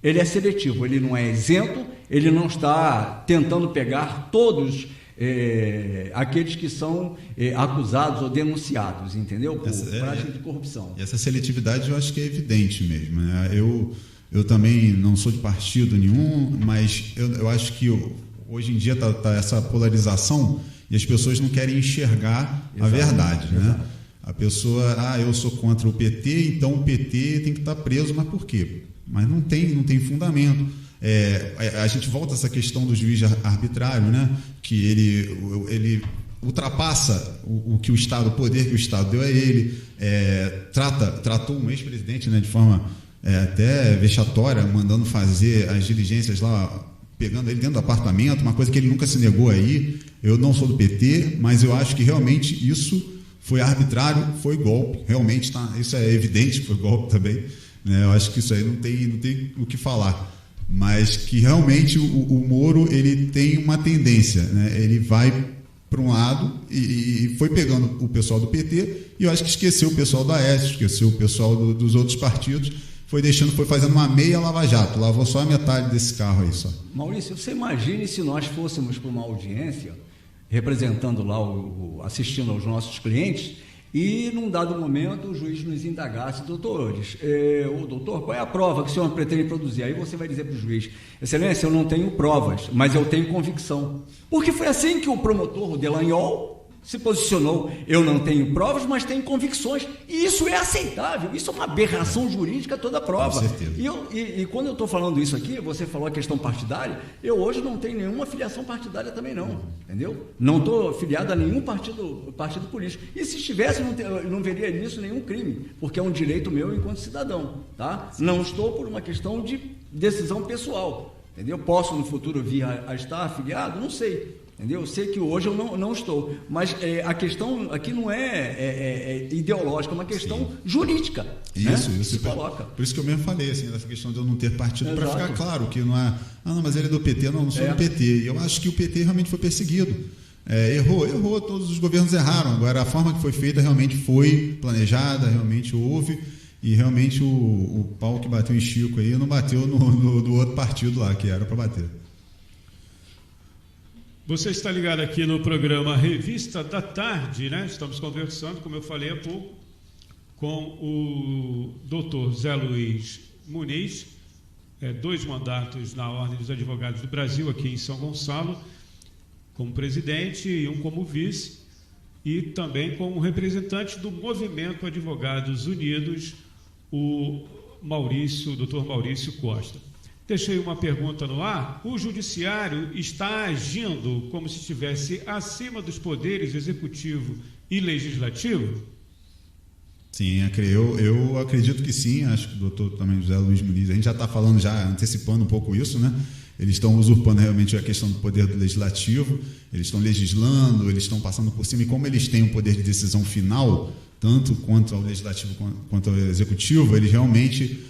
Ele é seletivo, ele não é isento, ele não está tentando pegar todos aqueles que são acusados ou denunciados, entendeu? Por prática de corrupção. E essa seletividade eu acho que é evidente mesmo, né? Eu também não sou de partido nenhum, mas eu acho que hoje em dia tá essa polarização e as pessoas não querem enxergar a verdade, né? A pessoa, eu sou contra o PT, então o PT tem que estar preso, mas por quê? Mas não tem fundamento. A gente volta a essa questão do juiz arbitrário, né? Que ele ultrapassa o que o Estado, o poder que o Estado deu a ele, tratou um ex-presidente, né, de forma até vexatória, mandando fazer as diligências lá, pegando ele dentro do apartamento, uma coisa que ele nunca se negou aí. Eu não sou do PT, mas eu acho que realmente isso foi arbitrário, foi golpe, realmente isso é evidente que foi golpe também, né? Eu acho que isso aí não tem o que falar. Mas que realmente o Moro ele tem uma tendência, né? Ele vai para um lado e foi pegando o pessoal do PT e eu acho que esqueceu o pessoal da Aécio, esqueceu o pessoal dos outros partidos, foi fazendo uma meia Lava Jato, lavou só a metade desse carro aí só. Maurício, você imagine se nós fôssemos para uma audiência representando lá, assistindo aos nossos clientes, e num dado momento o juiz nos indagasse: doutores, doutor, qual é a prova que o senhor pretende produzir? Aí você vai dizer para o juiz: excelência, eu não tenho provas, mas eu tenho convicção. Porque foi assim que o promotor, o Delanhol, se posicionou: eu não tenho provas, mas tenho convicções. E isso é aceitável, isso é uma aberração jurídica toda a prova. Com certeza. E quando eu estou falando isso aqui, você falou a questão partidária, eu hoje não tenho nenhuma filiação partidária também não, entendeu? Não estou filiado a nenhum partido político. E se estivesse, não veria nisso nenhum crime, porque é um direito meu enquanto cidadão, tá? Não estou por uma questão de decisão pessoal, entendeu? Posso no futuro vir a estar afiliado? Não sei, entendeu? Eu sei que hoje eu não estou, mas a questão aqui não é ideológica, é uma questão jurídica. Isso, né? isso. Se coloca. Por isso que eu mesmo falei, assim, dessa questão de eu não ter partido, para ficar claro que não é, não, mas ele é do PT, não sou do PT. E eu acho que o PT realmente foi perseguido. Errou, todos os governos erraram. Agora, a forma que foi feita realmente foi planejada, realmente houve, e realmente o pau que bateu em Chico aí não bateu no outro partido lá, que era para bater. Você está ligado aqui no programa Revista da Tarde, né? Estamos conversando, como eu falei há pouco, com o doutor Zé Luiz Muniz, 2 mandatos na Ordem dos Advogados do Brasil, aqui em São Gonçalo, como presidente e um como vice, e também como representante do Movimento Advogados Unidos, o doutor Maurício Costa. Deixei uma pergunta no ar. O judiciário está agindo como se estivesse acima dos poderes executivo e legislativo? Sim, eu acredito que sim. Acho que o doutor também José Luiz Muniz, a gente já está falando, já antecipando um pouco isso, né? Eles estão usurpando realmente a questão do poder do legislativo, eles estão legislando, eles estão passando por cima, e como eles têm um poder de decisão final, tanto quanto ao legislativo quanto ao executivo, eles realmente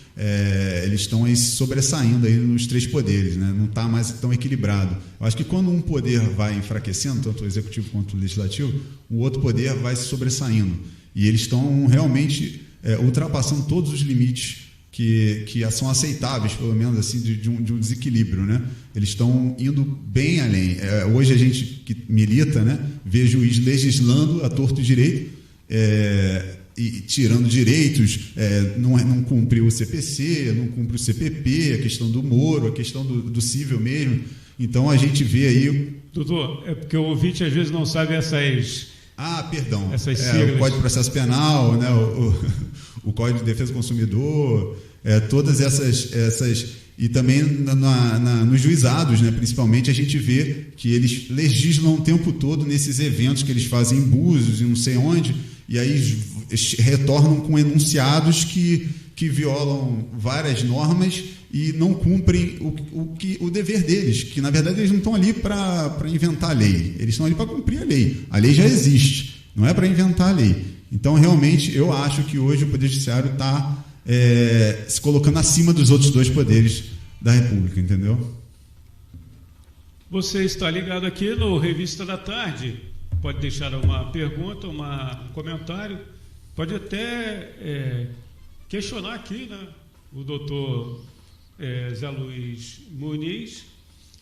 eles estão aí sobressaindo aí nos 3 poderes, né? Não está mais tão equilibrado. Eu acho que quando um poder vai enfraquecendo, tanto o executivo quanto o legislativo, o outro poder vai se sobressaindo. E eles estão realmente ultrapassando todos os limites que são aceitáveis, pelo menos assim, de um desequilíbrio, né? Eles estão indo bem além. Hoje a gente que milita, né, vê juiz legislando a torto e direito, e tirando direitos, não cumpriu o CPC, não cumpriu o CPP, a questão do Moro, a questão do cível mesmo. Então a gente vê aí... Doutor, é porque o ouvinte às vezes não sabe essas... perdão. Essas siglas. O Código de Processo Penal, né, o Código de Defesa do Consumidor, todas essas e também nos juizados, né, principalmente, a gente vê que eles legislam o tempo todo nesses eventos que eles fazem em Búzios e não sei onde, e aí retornam com enunciados que violam várias normas e não cumprem o dever deles, que na verdade eles não estão ali para inventar a lei, eles estão ali para cumprir a lei. A lei já existe, não é para inventar a lei. Então, realmente, eu acho que hoje o Poder Judiciário está se colocando acima dos outros 2 poderes da República, entendeu? Você está ligado aqui no Revista da Tarde. Pode deixar uma pergunta, um comentário, pode até questionar aqui, né, o doutor Zé Luiz Muniz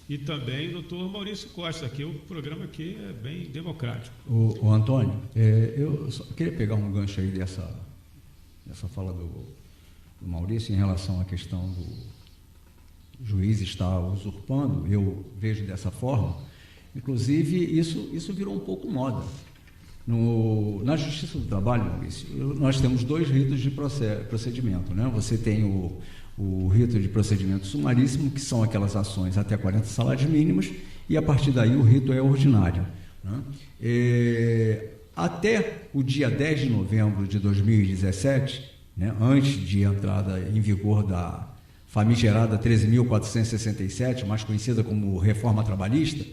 e também o doutor Maurício Costa. Aqui, o programa aqui é bem democrático. O Antônio, eu só queria pegar um gancho aí dessa fala do Maurício em relação à questão do juiz estar usurpando. Eu vejo dessa forma. Inclusive, isso virou um pouco moda. Na Justiça do Trabalho, Maurício, nós temos 2 ritos de procedimento, né? Você tem o rito de procedimento sumaríssimo, que são aquelas ações até 40 salários mínimos, e a partir daí o rito é ordinário, né? Até o dia 10 de novembro de 2017, né, antes de entrada em vigor da famigerada 13.467, mais conhecida como Reforma Trabalhista,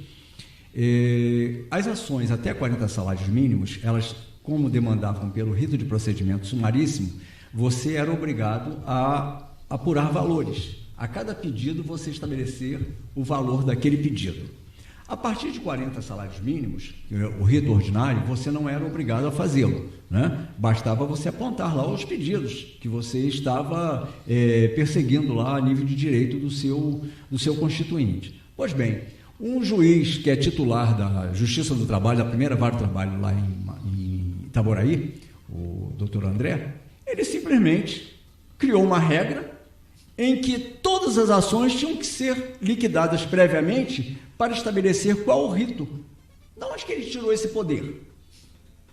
as ações até 40 salários mínimos, elas, como demandavam pelo rito de procedimento sumaríssimo, você era obrigado a apurar valores. A cada pedido, você estabelecer o valor daquele pedido. A partir de 40 salários mínimos, o rito ordinário, você não era obrigado a fazê-lo, né? Bastava você apontar lá os pedidos que você estava perseguindo lá a nível de direito do seu constituinte. Pois bem, um juiz que é titular da Justiça do Trabalho, da primeira vara do trabalho lá em Itaboraí, o doutor André, ele simplesmente criou uma regra em que todas as ações tinham que ser liquidadas previamente para estabelecer qual o rito. De onde que ele tirou esse poder?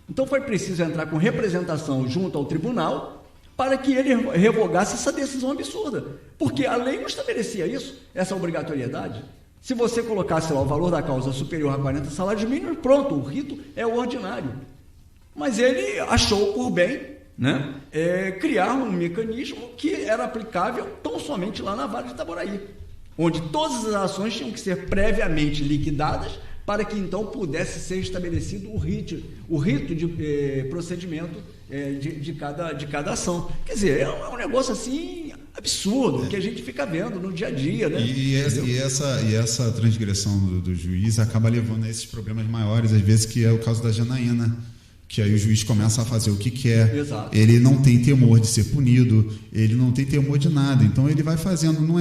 Então foi preciso entrar com representação junto ao tribunal para que ele revogasse essa decisão absurda, porque a lei não estabelecia isso, essa obrigatoriedade. Se você colocasse lá o valor da causa superior a 40 salários mínimos, pronto, o rito é o ordinário. Mas ele achou por bem, né, criar um mecanismo que era aplicável tão somente lá na Vara de Itaboraí. onde todas as ações tinham que ser previamente liquidadas para que então pudesse ser estabelecido o rito de procedimento de cada ação. Quer dizer, é um negócio assim absurdo que a gente fica vendo no dia a dia, né? E essa transgressão do juiz acaba levando a esses problemas maiores, às vezes, que é o caso da Janaína, que aí o juiz começa a fazer o que quer. Exato. Ele não tem temor de ser punido, ele não tem temor de nada, então ele vai fazendo. Não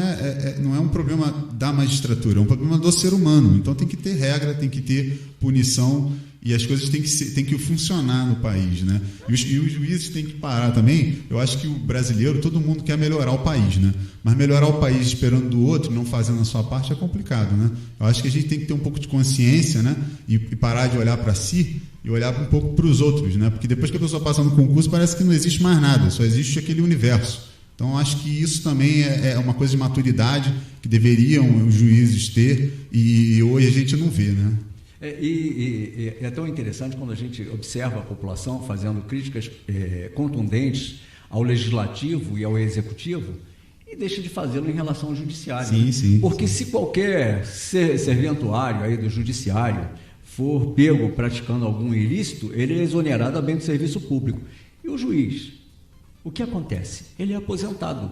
é um problema da magistratura, é um problema do ser humano. Então tem que ter regra, tem que ter punição, e as coisas têm que funcionar no país, né? E os juízes têm que parar também. Eu acho que o brasileiro, todo mundo quer melhorar o país, né? Mas melhorar o país esperando do outro, não fazendo a sua parte, é complicado, né? Eu acho que a gente tem que ter um pouco de consciência, né? E parar de olhar para si e olhar um pouco para os outros, né? Porque depois que a pessoa passa no concurso, parece que não existe mais nada, só existe aquele universo. Então, acho que isso também é uma coisa de maturidade que deveriam os juízes ter, e hoje a gente não vê, né? É tão interessante quando a gente observa a população fazendo críticas contundentes ao legislativo e ao executivo e deixa de fazê-lo em relação ao judiciário. Sim, né? sim. Porque se qualquer serventuário aí do judiciário for pego praticando algum ilícito, ele é exonerado a bem do serviço público. E o juiz, o que acontece? Ele é aposentado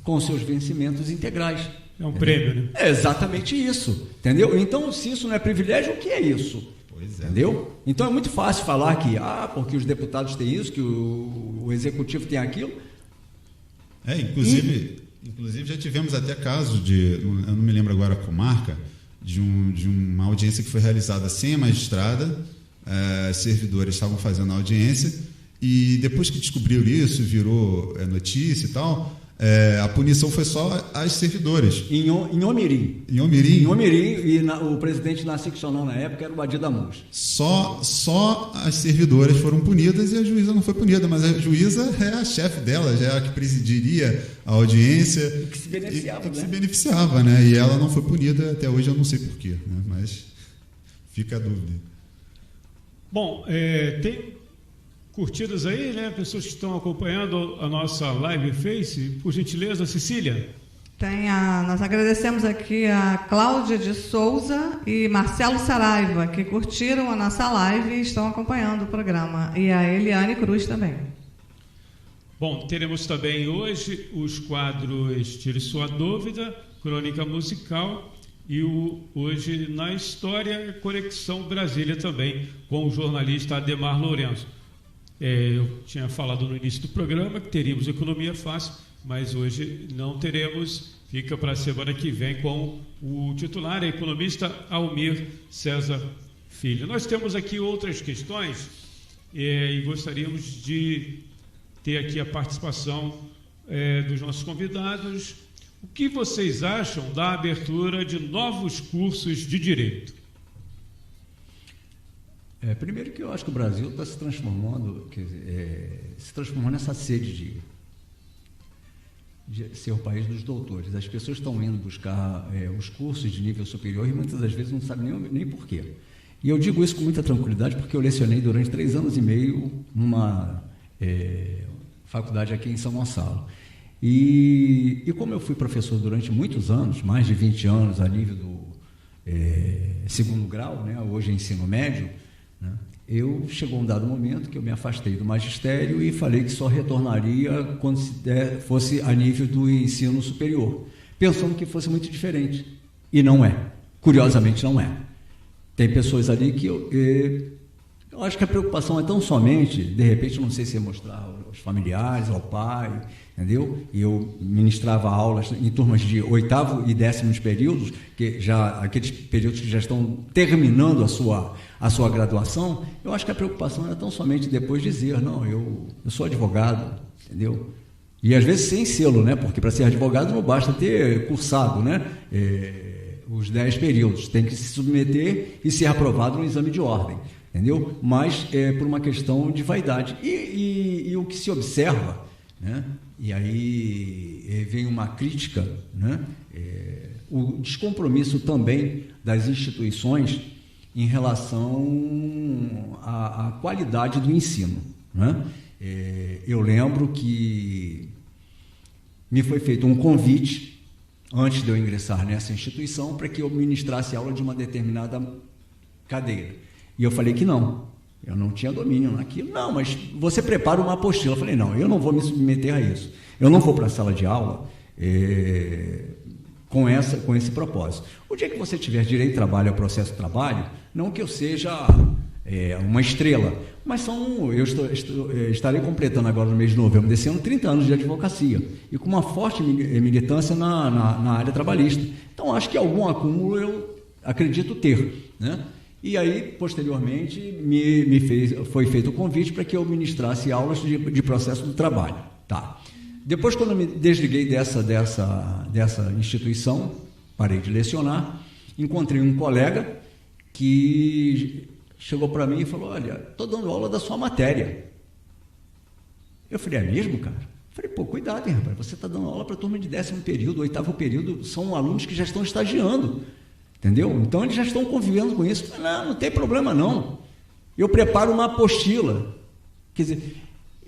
com seus vencimentos integrais. É um prêmio, né? É exatamente isso, entendeu? Então, se isso não é privilégio, o que é isso? Pois é. Entendeu? Então é muito fácil falar que, porque os deputados têm isso, que o executivo tem aquilo. Inclusive já tivemos até casos eu não me lembro agora a comarca, de uma audiência que foi realizada sem a magistrada, servidores estavam fazendo a audiência, e depois que descobriram isso, virou notícia e tal, a punição foi só às servidoras. Em Omirim. Em Omirim? Em Omirim, e o presidente da seccional na época era o Badia Damus. Só as servidoras foram punidas e a juíza não foi punida, mas a juíza é a chefe dela, já é a que presidiria a audiência. E que se beneficiava, se beneficiava, né? E ela não foi punida, até hoje eu não sei porquê, né? Mas fica a dúvida. Bom, tem curtidas aí, né? Pessoas que estão acompanhando a nossa live Face, por gentileza, Cecília. Nós agradecemos aqui a Cláudia de Souza e Marcelo Saraiva, que curtiram a nossa live e estão acompanhando o programa. E a Eliane Cruz também. Bom, teremos também hoje os quadros Tire Sua Dúvida, Crônica Musical, e hoje na História, Conexão Brasília também, com o jornalista Ademar Lourenço. Eu tinha falado no início do programa que teríamos Economia Fácil, mas hoje não teremos, fica para a semana que vem com o titular, economista Almir César Filho. Nós temos aqui outras questões e gostaríamos de ter aqui a participação dos nossos convidados. O que vocês acham da abertura de novos cursos de Direito? Primeiro que eu acho que o Brasil está se transformando, nessa sede de ser o país dos doutores. As pessoas estão indo buscar os cursos de nível superior e muitas das vezes não sabem nem por quê. E eu digo isso com muita tranquilidade porque eu lecionei durante 3 anos e meio numa faculdade aqui em São Gonçalo. E como eu fui professor durante muitos anos, mais de 20 anos a nível do segundo grau, né, hoje ensino médio, né, chegou um dado momento que eu me afastei do magistério e falei que só retornaria quando fosse a nível do ensino superior, pensando que fosse muito diferente. E não é. Curiosamente, não é. Tem pessoas ali que eu acho que a preocupação é tão somente, de repente, não sei se é mostrar aos familiares, ao pai, entendeu? E eu ministrava aulas em turmas de 8º e 10º períodos, aqueles períodos que já estão terminando a sua graduação. Eu acho que a preocupação era tão somente depois dizer, não, eu sou advogado, entendeu? E às vezes sem selo, né? Porque para ser advogado não basta ter cursado, né? Os 10 períodos, tem que se submeter e ser aprovado no exame de ordem, entendeu? Mas por uma questão de vaidade. E o que se observa, né? E aí vem uma crítica, né? O descompromisso também das instituições em relação à qualidade do ensino, né? Eu lembro que me foi feito um convite antes de eu ingressar nessa instituição, para que eu ministrasse aula de uma determinada cadeira. E eu falei que não, eu não tinha domínio naquilo. Não, mas você prepara uma apostila. Eu falei, não, eu não vou me submeter a isso. Eu não vou para a sala de aula com esse propósito. O dia que você tiver direito de trabalho ao processo de trabalho, não que eu seja uma estrela, mas eu estarei completando agora no mês de novembro desse ano 30 anos de advocacia e com uma forte militância na área trabalhista. Então, acho que algum acúmulo eu acredito ter, né? E aí, posteriormente, foi feito o convite para que eu ministrasse aulas de processo do trabalho. Tá. Depois, quando eu me desliguei dessa instituição, parei de lecionar, encontrei um colega que chegou para mim e falou, olha, estou dando aula da sua matéria. Eu falei, é mesmo, cara? Eu falei, pô, cuidado, hein, rapaz, você está dando aula para a turma de 10º período, 8º período, são alunos que já estão estagiando, entendeu? Então, eles já estão convivendo com isso. Eu falei, não tem problema não, eu preparo uma apostila. Quer dizer,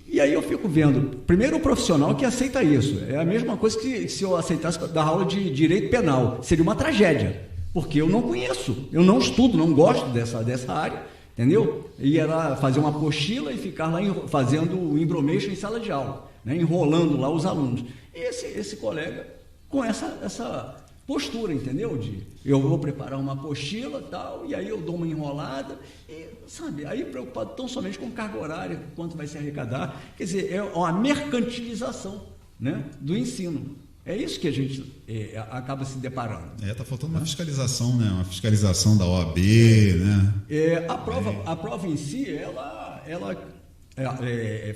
e aí eu fico vendo, primeiro o profissional que aceita isso, é a mesma coisa que se eu aceitasse dar aula de direito penal, seria uma tragédia, porque eu não conheço, eu não estudo, não gosto dessa área, entendeu? E era fazer uma apostila e ficar lá fazendo o embromation em sala de aula, né, enrolando lá os alunos. E esse colega com essa postura, entendeu? Eu vou preparar uma apostila tal, e aí eu dou uma enrolada, e, sabe, aí preocupado tão somente com carga horária, quanto vai se arrecadar, quer dizer, é uma mercantilização, né, do ensino. É isso que a gente acaba se deparando. Está faltando uma fiscalização, né? Uma fiscalização da OAB, né? A prova em si, ela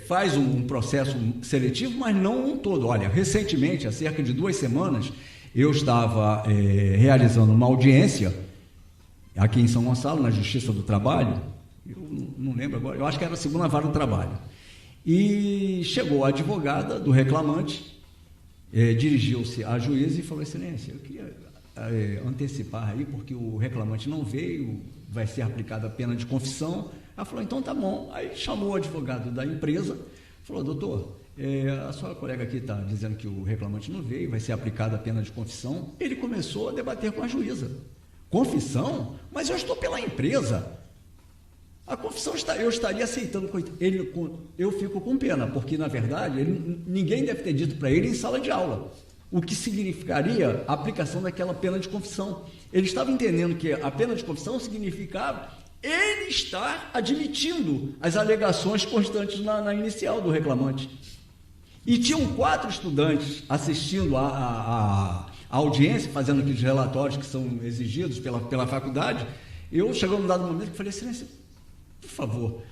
faz um processo seletivo, mas não um todo. Olha, recentemente, há cerca de 2 semanas, eu estava realizando uma audiência aqui em São Gonçalo, na Justiça do Trabalho, eu não lembro agora, eu acho que era a 2ª Vara do Trabalho, e chegou a advogada do reclamante, dirigiu-se à juíza e falou, excelência, eu queria antecipar aí, porque o reclamante não veio, vai ser aplicada a pena de confissão. Ela falou, então tá bom. Aí chamou o advogado da empresa, falou, doutor, a sua colega aqui está dizendo que o reclamante não veio, vai ser aplicada a pena de confissão. Ele começou a debater com a juíza. Confissão? Mas eu estou pela empresa. A confissão eu estaria aceitando. Eu fico com pena, porque, na verdade, ninguém deve ter dito para ele em sala de aula o que significaria a aplicação daquela pena de confissão. Ele estava entendendo que a pena de confissão significava ele estar admitindo as alegações constantes na inicial do reclamante. E tinham 4 estudantes assistindo a audiência, fazendo aqueles relatórios que são exigidos pela faculdade. Eu chegou num dado momento que falei, excelência, por favor,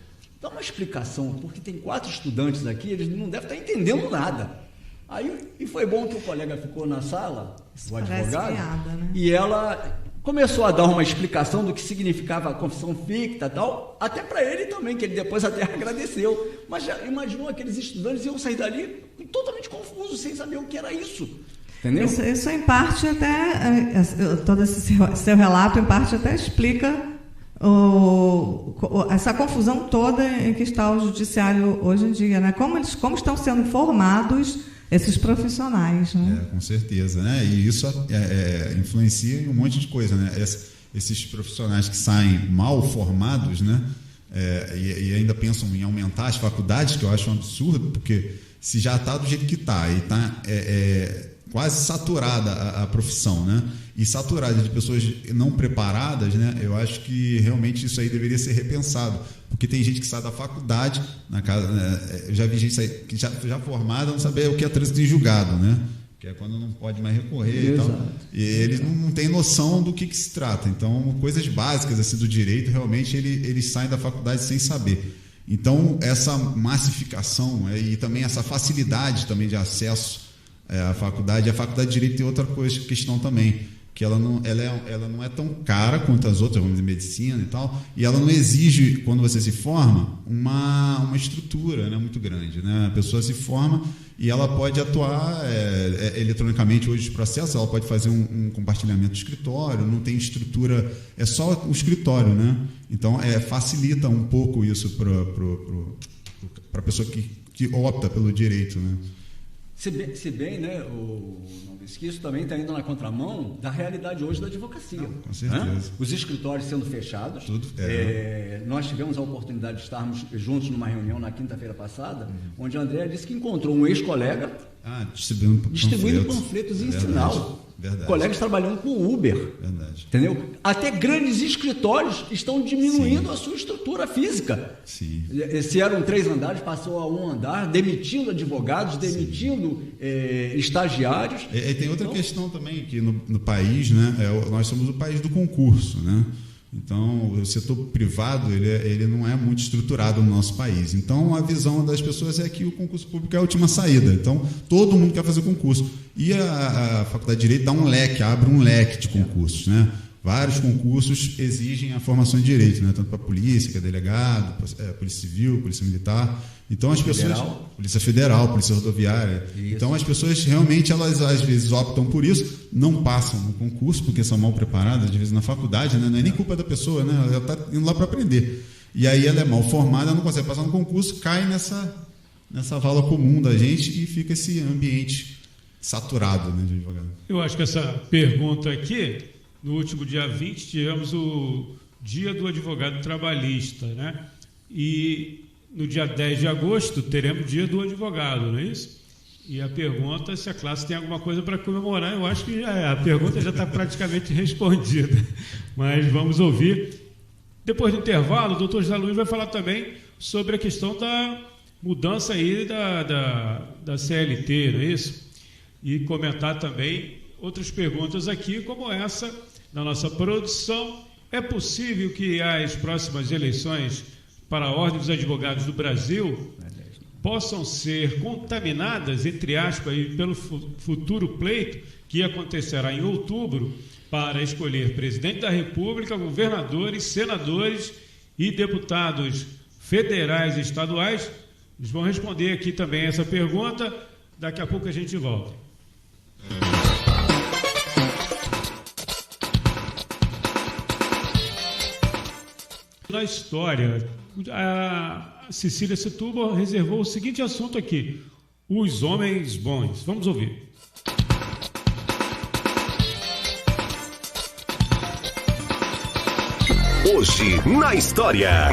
dá uma explicação, porque tem 4 estudantes aqui, eles não devem estar entendendo nada. E foi bom que o colega ficou na sala, o advogado, piada, né? E ela começou a dar uma explicação do que significava a confissão ficta e tal, até para ele também, que ele depois até agradeceu. Mas já imaginou, aqueles estudantes iam sair dali totalmente confusos, sem saber o que era isso. Entendeu? Isso em parte até, todo esse seu relato em parte até explica essa confusão toda em que está o judiciário hoje em dia, né? Como estão sendo formados esses profissionais, né? Com certeza, né? E isso influencia em um monte de coisa, né? Esses profissionais que saem mal formados, né? E ainda pensam em aumentar as faculdades, que eu acho um absurdo, porque se já está do jeito que está e está quase saturada a profissão, né? E saturada de pessoas não preparadas, né? Eu acho que realmente isso aí deveria ser repensado, porque tem gente que sai da faculdade, na casa, eu já vi gente sair, que já formada, não saber o que é trânsito em julgado, né? Que é quando não pode mais recorrer. Exato. E tal. E eles não têm noção do que se trata. Então, coisas básicas assim, do direito, realmente eles saem da faculdade sem saber. Então, essa massificação e também essa facilidade também de acesso à faculdade, a faculdade de Direito tem outra questão também, que ela não é tão cara quanto as outras, vamos dizer, medicina e tal, e ela não exige, quando você se forma, uma estrutura, né, muito grande, né? A pessoa se forma e ela pode atuar eletronicamente hoje os processos, ela pode fazer um compartilhamento do escritório, não tem estrutura, é só o escritório, né? Então facilita um pouco isso para a pessoa que opta pelo direito, né? Se bem, né, que isso também está indo na contramão da realidade hoje da advocacia. Não, com certeza. Né? Os escritórios sendo fechados. Nós tivemos a oportunidade de estarmos juntos numa reunião na quinta-feira passada, onde a Andréa disse que encontrou um ex-colega distribuindo panfletos em sinal. Verdade. Colegas trabalhando com Uber. Verdade. Entendeu? Até grandes escritórios estão diminuindo a sua estrutura física. Sim. Se eram 3 andares, passou a 1 andar, demitindo advogados, demitindo estagiários. E tem outra questão também, que no país, né, nós somos o país do concurso, né? Então, o setor privado ele não é muito estruturado no nosso país. Então, a visão das pessoas é que o concurso público é a última saída. Então, todo mundo quer fazer concurso. E a Faculdade de Direito dá um leque, abre um leque de concursos, né? Vários concursos exigem a formação de direito, né? Tanto para polícia, que é delegado, polícia civil, polícia militar. Então as pessoas, polícia federal, polícia rodoviária. Isso. Então as pessoas realmente elas às vezes optam por isso, não passam no concurso porque são mal preparadas, às vezes na faculdade, né? Não é nem culpa da pessoa, né? Ela está indo lá para aprender. E aí ela é mal formada, não consegue passar no concurso, cai nessa vala comum da gente e fica esse ambiente saturado, né, de advogado. Eu acho que essa pergunta aqui, no último dia 20, tivemos o Dia do Advogado Trabalhista, né? E no dia 10 de agosto teremos o Dia do Advogado, não é isso? E a pergunta é se a classe tem alguma coisa para comemorar. Eu acho que a pergunta já está praticamente respondida, mas vamos ouvir. Depois do intervalo, o doutor José Luiz vai falar também sobre a questão da mudança aí da CLT, não é isso? E comentar também outras perguntas aqui, como essa da nossa produção. É possível que as próximas eleições para a Ordem dos Advogados do Brasil possam ser contaminadas, entre aspas, pelo futuro pleito que acontecerá em outubro para escolher presidente da República, governadores, senadores e deputados federais e estaduais? Eles vão responder aqui também essa pergunta. Daqui a pouco a gente volta. Na história, a Cecília Setúbal reservou o seguinte assunto aqui: os homens bons. Vamos ouvir. Hoje, na história.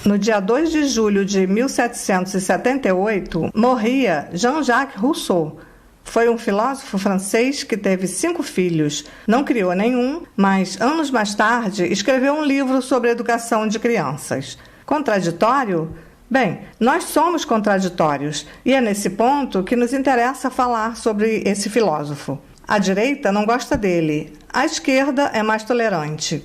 No dia 2 de julho de 1778, morria Jean-Jacques Rousseau. Foi um filósofo francês que teve 5 filhos. Não criou nenhum, mas anos mais tarde escreveu um livro sobre a educação de crianças. Contraditório? Bem, nós somos contraditórios e é nesse ponto que nos interessa falar sobre esse filósofo. A direita não gosta dele, a esquerda é mais tolerante.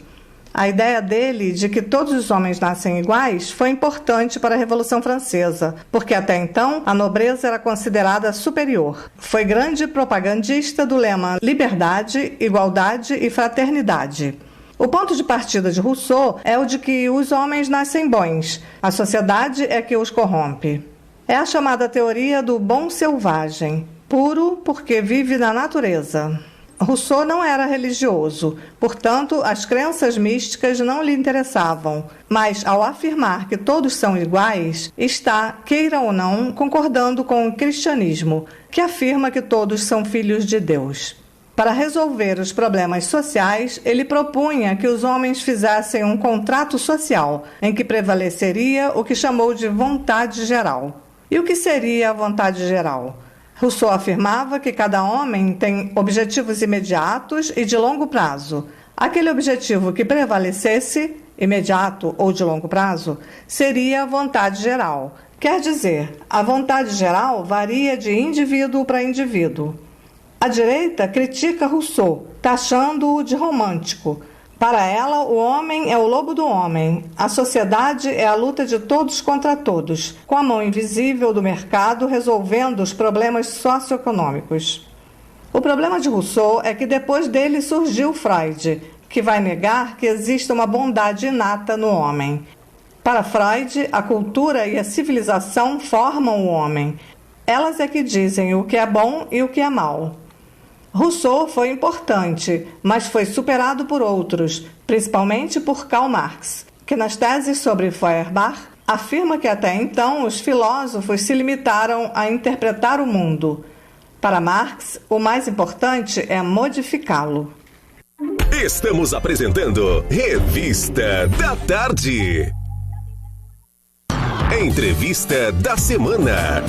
A ideia dele de que todos os homens nascem iguais foi importante para a Revolução Francesa, porque até então a nobreza era considerada superior. Foi grande propagandista do lema liberdade, igualdade e fraternidade. O ponto de partida de Rousseau é o de que os homens nascem bons, a sociedade é que os corrompe. É a chamada teoria do bom selvagem, puro porque vive na natureza. Rousseau não era religioso, portanto, as crenças místicas não lhe interessavam, mas ao afirmar que todos são iguais, está, queira ou não, concordando com o cristianismo, que afirma que todos são filhos de Deus. Para resolver os problemas sociais, ele propunha que os homens fizessem um contrato social, em que prevaleceria o que chamou de vontade geral. E o que seria a vontade geral? Rousseau afirmava que cada homem tem objetivos imediatos e de longo prazo. Aquele objetivo que prevalecesse, imediato ou de longo prazo, seria a vontade geral. Quer dizer, a vontade geral varia de indivíduo para indivíduo. A direita critica Rousseau, taxando-o de romântico. Para ela, o homem é o lobo do homem. A sociedade é a luta de todos contra todos, com a mão invisível do mercado resolvendo os problemas socioeconômicos. O problema de Rousseau é que depois dele surgiu Freud, que vai negar que exista uma bondade inata no homem. Para Freud, a cultura e a civilização formam o homem. Elas é que dizem o que é bom e o que é mal. Rousseau foi importante, mas foi superado por outros, principalmente por Karl Marx, que nas teses sobre Feuerbach afirma que até então os filósofos se limitaram a interpretar o mundo. Para Marx, o mais importante é modificá-lo. Estamos apresentando Revista da Tarde. Entrevista da semana.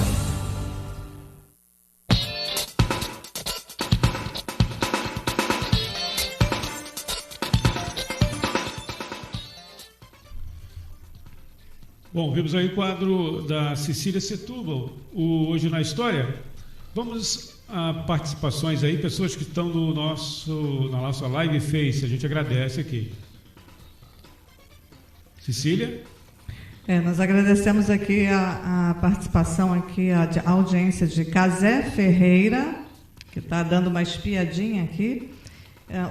Bom, vimos aí o quadro da Cecília Setúbal, o Hoje na História. Vamos a participações aí, pessoas que estão na nossa live Face, a gente agradece aqui. Cecília? Nós agradecemos aqui a participação aqui, a audiência de Casé Ferreira, que está dando uma espiadinha aqui,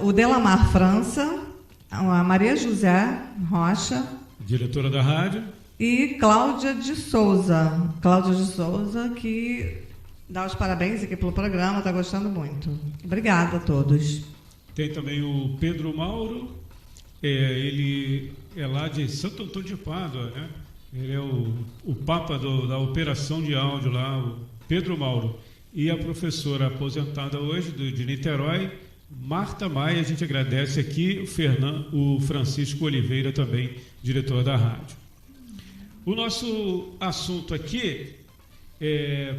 o Delamar França, a Maria José Rocha, diretora da rádio, e Cláudia de Souza. Cláudia de Souza, que dá os parabéns aqui pelo programa, está gostando muito. Obrigada a todos. Tem também o Pedro Mauro, ele é lá de Santo Antônio de Pádua, né? Ele é o papa da operação de áudio lá, o Pedro Mauro. E a professora aposentada hoje de Niterói, Marta Maia, a gente agradece aqui, o Francisco Oliveira também, diretor da rádio. O nosso assunto aqui,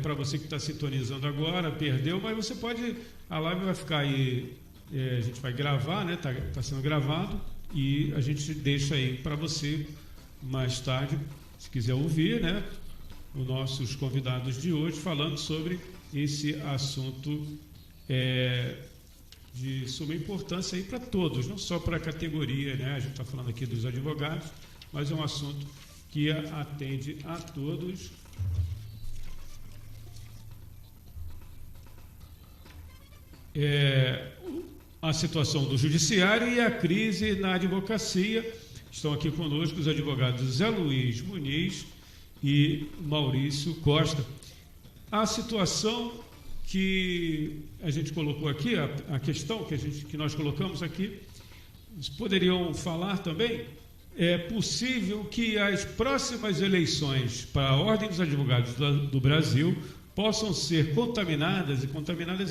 para você que está sintonizando agora, perdeu, mas você pode, a live vai ficar aí, a gente vai gravar, né? Tá sendo gravado e a gente deixa aí para você mais tarde, se quiser ouvir, né? Os nossos convidados de hoje falando sobre esse assunto de suma importância aí para todos, não só para a categoria, né? A gente está falando aqui dos advogados, mas é um assunto que atende a todos. A situação do judiciário e a crise na advocacia. Estão aqui conosco os advogados Zé Luiz Muniz e Maurício Costa. A situação que a gente colocou aqui, a questão que nós colocamos aqui, eles poderiam falar também. É possível que as próximas eleições para a Ordem dos Advogados do Brasil possam ser contaminadas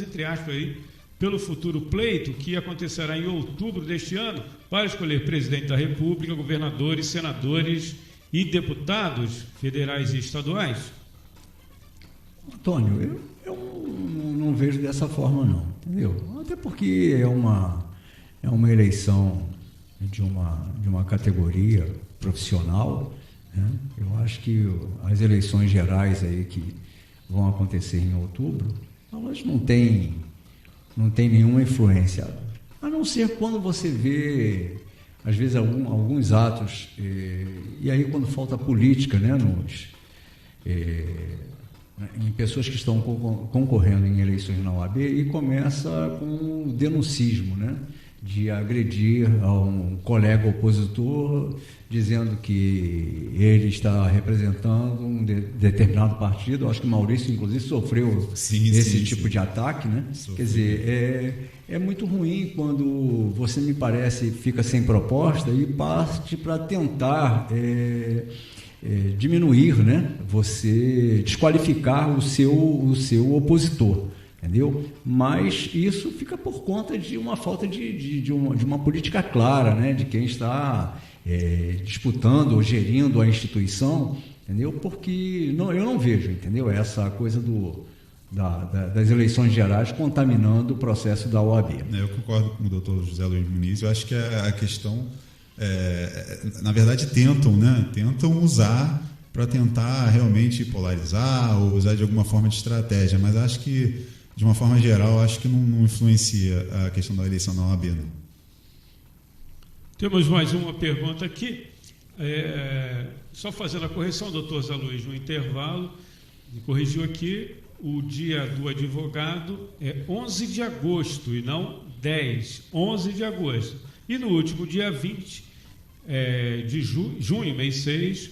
entre aspas aí, pelo futuro pleito que acontecerá em outubro deste ano para escolher presidente da República, governadores, senadores e deputados federais e estaduais? Antônio, eu não vejo dessa forma não, entendeu? Até porque é uma eleição de uma categoria profissional, né? Eu acho que as eleições gerais aí que vão acontecer em outubro, elas não têm nenhuma influência, a não ser quando você vê, às vezes, alguns atos, e aí quando falta política, né, em pessoas que estão concorrendo em eleições na OAB, e começa com o denuncismo, né, de agredir a um colega opositor, dizendo que ele está representando um determinado partido. Eu acho que o Maurício, inclusive, sofreu esse tipo de ataque, né? Quer dizer, é muito ruim quando você, me parece, fica sem proposta e parte para tentar diminuir, né? Você desqualificar o seu opositor. Entendeu? Mas isso fica por conta de uma falta de uma política clara, né? De quem está disputando ou gerindo a instituição, entendeu? Porque eu não vejo, entendeu? Essa coisa das eleições gerais contaminando o processo da OAB. Eu concordo com o doutor José Luiz Muniz. Eu acho que a questão, na verdade, tentam usar para tentar realmente polarizar ou usar de alguma forma de estratégia, mas acho que, de uma forma geral, acho que não influencia a questão da eleição na OAB, não. Temos mais uma pergunta aqui. Só fazendo a correção, doutor Zé Luiz, no intervalo, me corrigiu aqui, o dia do advogado é 11 de agosto e não 10, 11 de agosto. E no último dia 20 de junho, mês 6,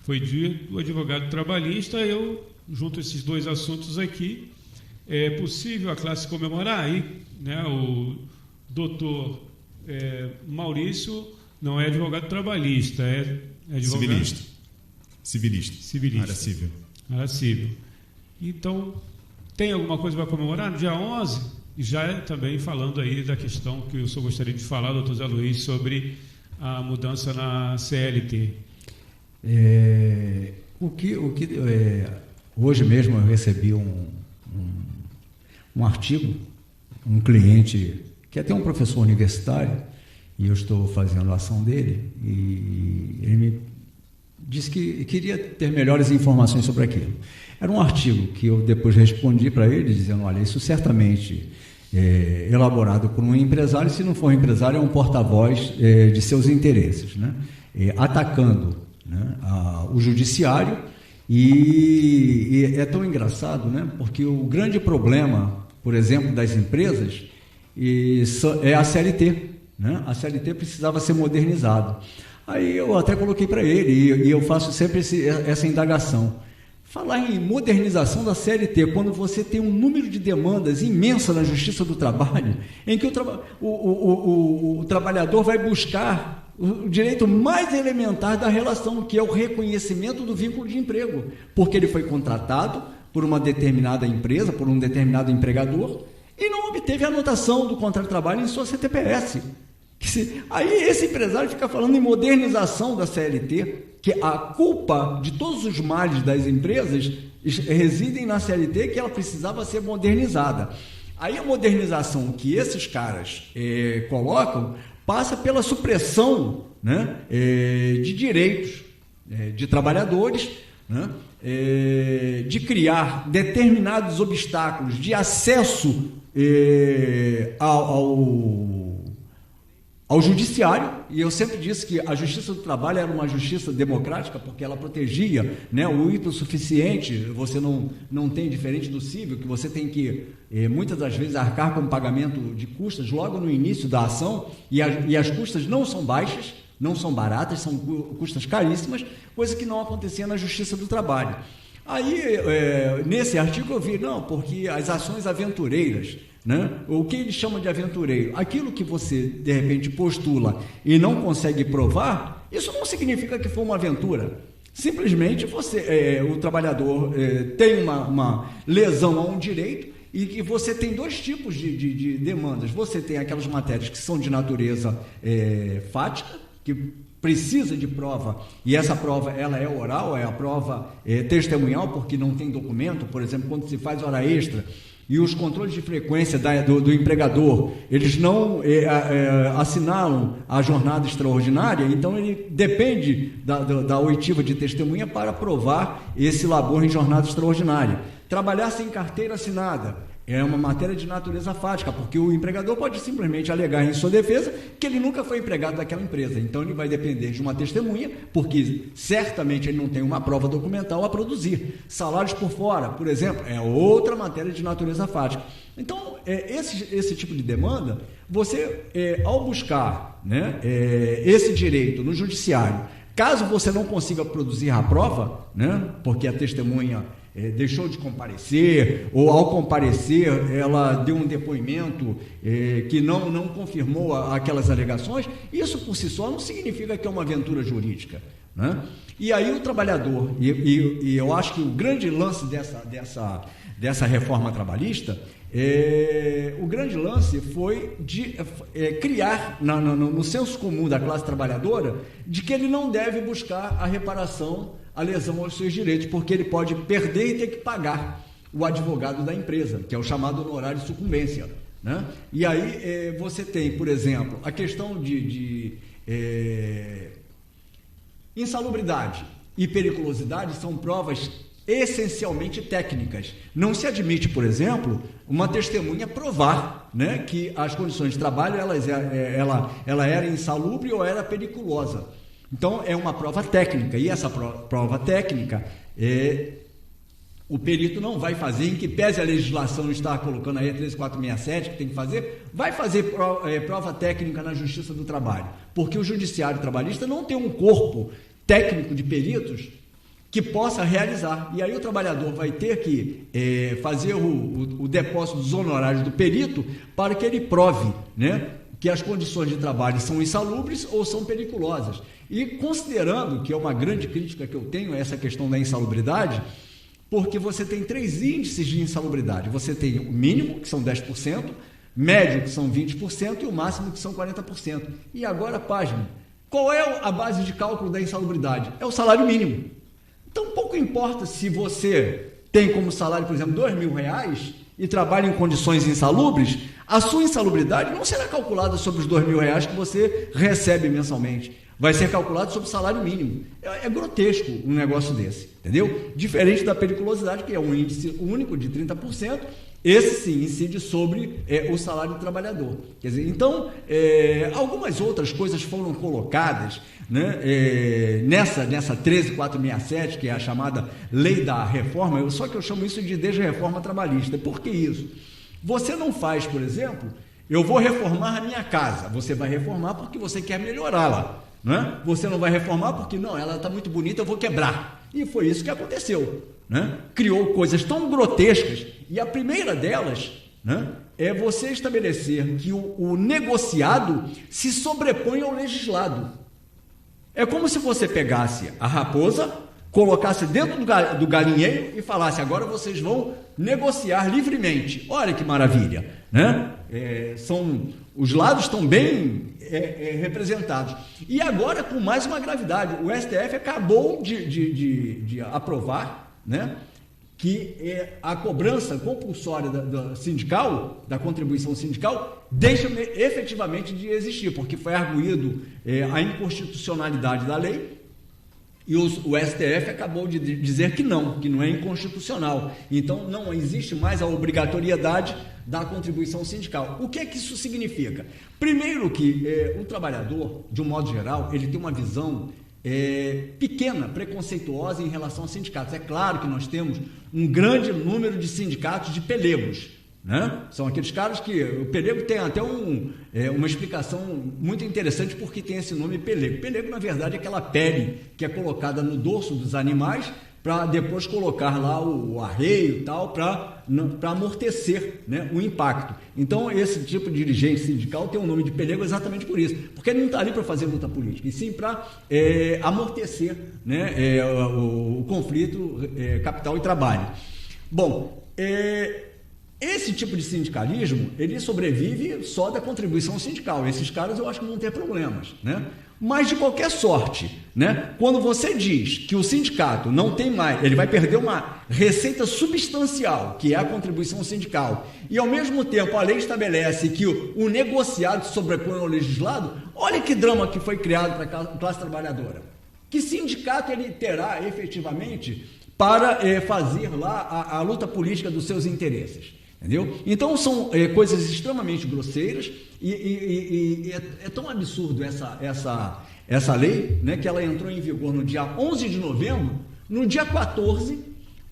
foi dia do advogado trabalhista. Eu junto esses dois assuntos aqui. É possível a classe comemorar aí, né? O doutor Maurício não é advogado trabalhista, é advogado Civilista. Área civil. Área civil. Então, tem alguma coisa para comemorar? No dia 11, já também falando aí da questão que o senhor gostaria de falar, doutor Zé Luiz, sobre a mudança na CLT. Hoje mesmo eu recebi um artigo, um cliente que é até um professor universitário, e eu estou fazendo a ação dele, e ele me disse que queria ter melhores informações sobre aquilo. Era um artigo que eu depois respondi para ele, dizendo, olha, isso certamente é elaborado por um empresário, e se não for um empresário, é um porta-voz de seus interesses, né? Atacando, né, o judiciário, e é tão engraçado, né, porque o grande problema, por exemplo, das empresas é a CLT, né? A CLT precisava ser modernizada. Aí eu até coloquei para ele, e eu faço sempre essa indagação. Falar em modernização da CLT, quando você tem um número de demandas imensa na Justiça do Trabalho, em que o trabalhador vai buscar o direito mais elementar da relação, que é o reconhecimento do vínculo de emprego, porque ele foi contratado por uma determinada empresa, por um determinado empregador, e não obteve a anotação do contrato de trabalho em sua CTPS. Aí esse empresário fica falando em modernização da CLT, que a culpa de todos os males das empresas residem na CLT, que ela precisava ser modernizada. Aí a modernização que esses caras colocam passa pela supressão, né, de direitos de trabalhadores, né, de criar determinados obstáculos de acesso ao judiciário, e eu sempre disse que a Justiça do Trabalho era uma justiça democrática, porque ela protegia, né, o hipossuficiente. Você não tem, diferente do civil, que você tem que, muitas das vezes, arcar com pagamento de custas logo no início da ação, e as custas não são baixas, não são baratas, são custas caríssimas, coisa que não acontecia na Justiça do Trabalho. Aí, nesse artigo eu vi, não, porque as ações aventureiras, né? O que ele chama de aventureiro? Aquilo que você, de repente, postula e não consegue provar, isso não significa que foi uma aventura. Simplesmente o trabalhador tem uma lesão a um direito, e que você tem dois tipos de demandas. Você tem aquelas matérias que são de natureza fática, que precisa de prova, e essa prova ela é oral, é a prova testemunhal, porque não tem documento. Por exemplo, quando se faz hora extra e os controles de frequência do empregador, eles não assinalam a jornada extraordinária, então ele depende da oitiva de testemunha para provar esse labor em jornada extraordinária. Trabalhar sem carteira assinada é uma matéria de natureza fática, porque o empregador pode simplesmente alegar em sua defesa que ele nunca foi empregado daquela empresa. Então ele vai depender de uma testemunha, porque certamente ele não tem uma prova documental a produzir. Salários por fora, por exemplo, é outra matéria de natureza fática. Então, esse tipo de demanda, você, ao buscar, né, esse direito no judiciário, caso você não consiga produzir a prova, né, porque a testemunha deixou de comparecer, ou ao comparecer ela deu um depoimento que não confirmou aquelas alegações, isso por si só não significa que é uma aventura jurídica, né? E aí o trabalhador, e eu acho que o grande lance dessa reforma trabalhista, o grande lance foi de criar no senso comum da classe trabalhadora de que ele não deve buscar a reparação, a lesão aos seus direitos, porque ele pode perder e ter que pagar o advogado da empresa, que é o chamado honorário de sucumbência, né? E aí você tem, por exemplo, a questão de insalubridade e periculosidade são provas essencialmente técnicas. Não se admite, por exemplo, uma testemunha provar, né, que as condições de trabalho ela era insalubre ou era periculosa. Então, é uma prova técnica, e essa prova técnica o perito não vai fazer, em que pese a legislação está colocando aí a 13467, que tem que fazer, vai fazer prova técnica na Justiça do Trabalho, porque o Judiciário Trabalhista não tem um corpo técnico de peritos que possa realizar, e aí o trabalhador vai ter que fazer o depósito dos honorários do perito para que ele prove, né, que as condições de trabalho são insalubres ou são periculosas. E considerando, que é uma grande crítica que eu tenho, essa questão da insalubridade, porque você tem 3 índices de insalubridade. Você tem o mínimo, que são 10%, médio, que são 20%, e o máximo, que são 40%. E agora, pasme, qual é a base de cálculo da insalubridade? É o salário mínimo. Então, pouco importa se você tem como salário, por exemplo, R$2.000 e trabalha em condições insalubres, a sua insalubridade não será calculada sobre os R$2.000 que você recebe mensalmente. Vai ser calculado sobre o salário mínimo. É grotesco um negócio desse, entendeu? Diferente da periculosidade, que é um índice único de 30%, esse sim incide sobre o salário do trabalhador. Quer dizer, então, algumas outras coisas foram colocadas, né, nessa 13.467, que é a chamada Lei da Reforma, só que eu chamo isso de desreforma trabalhista. Por que isso? Você não faz, por exemplo, eu vou reformar a minha casa. Você vai reformar porque você quer melhorá-la. Né? Você não vai reformar porque, não, ela está muito bonita, eu vou quebrar. E foi isso que aconteceu. Né? Criou coisas tão grotescas, e a primeira delas, né, é você estabelecer que o negociado se sobrepõe ao legislado. É como se você pegasse a raposa, colocasse dentro do galinheiro e falasse: agora vocês vão negociar livremente. Olha que maravilha, né? Os lados estão bem representados. E agora, com mais uma gravidade, o STF acabou de aprovar, né, que a cobrança compulsória da sindical, da contribuição sindical, deixa efetivamente de existir, porque foi arguído a inconstitucionalidade da lei. E o STF acabou de dizer que não é inconstitucional. Então, não existe mais a obrigatoriedade da contribuição sindical. O que é que isso significa? Primeiro que o trabalhador, de um modo geral, ele tem uma visão pequena, preconceituosa em relação aos sindicatos. É claro que nós temos um grande número de sindicatos de pelegos, né? São aqueles caras que o pelego tem até uma explicação muito interessante porque tem esse nome pelego. Pelego, na verdade, é aquela pele que é colocada no dorso dos animais para depois colocar lá o arreio e tal, para amortecer, né, o impacto. Então, esse tipo de dirigente sindical tem o nome de pelego exatamente por isso, porque ele não está ali para fazer luta política, e sim para amortecer, né, o conflito capital e trabalho. Bom, esse tipo de sindicalismo, ele sobrevive só da contribuição sindical. Esses caras eu acho que não tem problemas, né? Mas de qualquer sorte, né? Quando você diz que o sindicato não tem mais, ele vai perder uma receita substancial, que é a contribuição sindical, e ao mesmo tempo a lei estabelece que o negociado se sobrepõe ao legislado, olha que drama que foi criado para a classe trabalhadora. Que sindicato ele terá efetivamente para fazer lá a luta política dos seus interesses? Entendeu? Então são coisas extremamente grosseiras e é tão absurdo essa lei, né, que ela entrou em vigor no dia 11 de novembro, no dia 14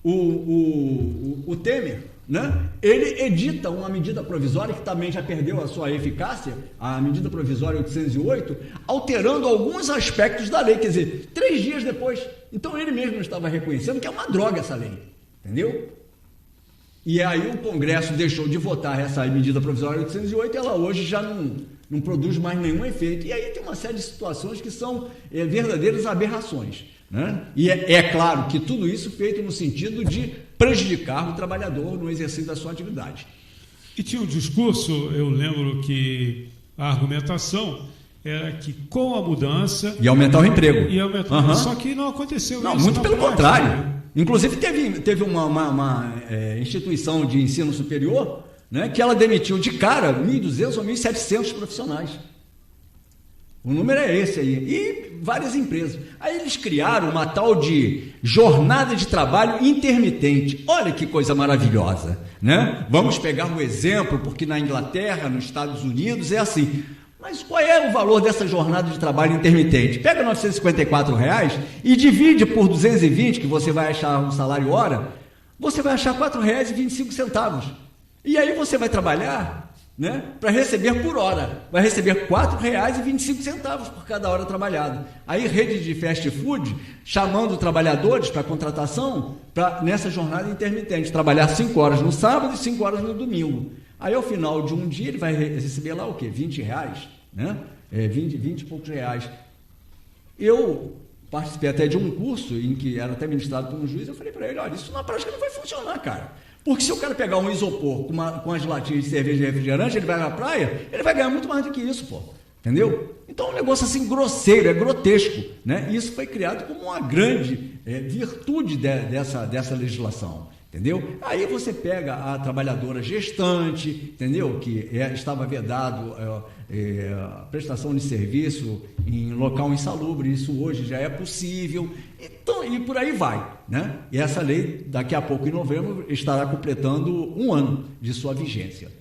o Temer, né, ele edita uma medida provisória que também já perdeu a sua eficácia, a medida provisória 808, alterando alguns aspectos da lei, quer dizer, 3 dias depois. Então ele mesmo estava reconhecendo que é uma droga essa lei, entendeu? E aí o Congresso deixou de votar essa medida provisória 808 e ela hoje já não produz mais nenhum efeito. E aí tem uma série de situações que são verdadeiras aberrações, né? E é claro que tudo isso feito no sentido de prejudicar o trabalhador no exercício da sua atividade. E tinha um discurso, eu lembro que a argumentação era que com a mudança... Ia aumentar o emprego. Só que não aconteceu não, isso. Muito pelo contrário. Inclusive teve uma instituição de ensino superior, né, que ela demitiu de cara 1.200 ou 1.700 profissionais. O número é esse aí. E várias empresas. Aí eles criaram uma tal de jornada de trabalho intermitente. Olha que coisa maravilhosa, né? Vamos pegar um exemplo, porque na Inglaterra, nos Estados Unidos, é assim. Mas qual é o valor dessa jornada de trabalho intermitente? Pega R$ 954 e divide por 220, que você vai achar um salário hora, você vai achar R$ 4,25. E aí você vai trabalhar, né, para receber por hora. Vai receber R$ 4,25 por cada hora trabalhada. Aí rede de fast food chamando trabalhadores para contratação nessa jornada intermitente, trabalhar 5 horas no sábado e 5 horas no domingo. Aí, ao final de um dia, ele vai receber lá o quê? R$20, né? 20 e poucos reais. Eu participei até de um curso em que era até ministrado por um juiz, eu falei para ele, olha, isso na prática não vai funcionar, cara. Porque se o cara pegar um isopor com as latinhas de cerveja e refrigerante, ele vai na praia, ele vai ganhar muito mais do que isso, pô. Entendeu? Então é um negócio assim grosseiro, é grotesco, né? E isso foi criado como uma grande virtude dessa legislação, entendeu? Aí você pega a trabalhadora gestante, entendeu? Que estava vedado a prestação de serviço em local insalubre, isso hoje já é possível, então, e por aí vai, né? E essa lei, daqui a pouco, em novembro, estará completando 1 ano de sua vigência.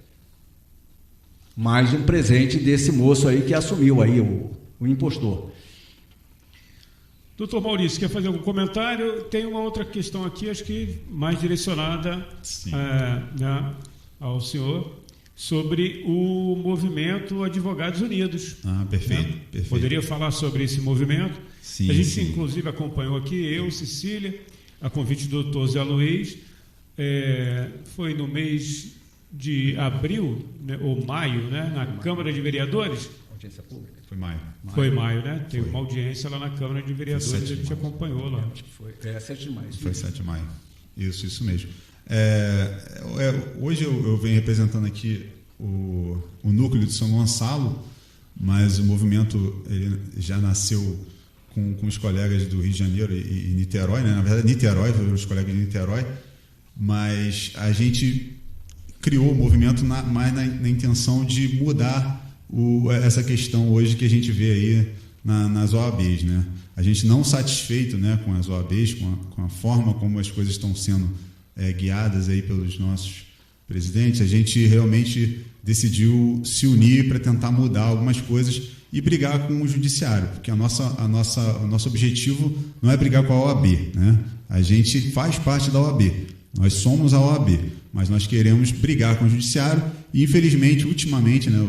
Mais um presente desse moço aí que assumiu aí o impostor. Doutor Maurício, quer fazer algum comentário? Tem uma outra questão aqui, acho que mais direcionada né, ao senhor, sobre o movimento Advogados Unidos. Perfeito, né? perfeito. Poderia falar sobre esse movimento? Sim, a gente, sim. inclusive, acompanhou aqui, eu, Cecília, a convite do doutor Zé Luiz, foi no mês de abril, né, ou maio, né, na Câmara de Vereadores. Audiência pública? Foi maio. Foi maio, né? Teve uma audiência lá na Câmara de Vereadores, a gente acompanhou lá. Acho que foi 7 de maio. Foi 7 de maio. Isso mesmo. Hoje eu venho representando aqui o núcleo de São Gonçalo, mas o movimento ele já nasceu com os colegas do Rio de Janeiro e Niterói, né? Na verdade, Niterói, os colegas de Niterói, mas a gente criou o movimento mais na intenção de mudar essa questão hoje que a gente vê aí nas OABs, né? A gente não satisfeito, né, com as OABs, com a forma como as coisas estão sendo guiadas aí pelos nossos presidentes, a gente realmente decidiu se unir para tentar mudar algumas coisas e brigar com o judiciário, porque o nosso objetivo não é brigar com a OAB, né? A gente faz parte da OAB, nós somos a OAB, mas nós queremos brigar com o judiciário e, infelizmente, ultimamente, né,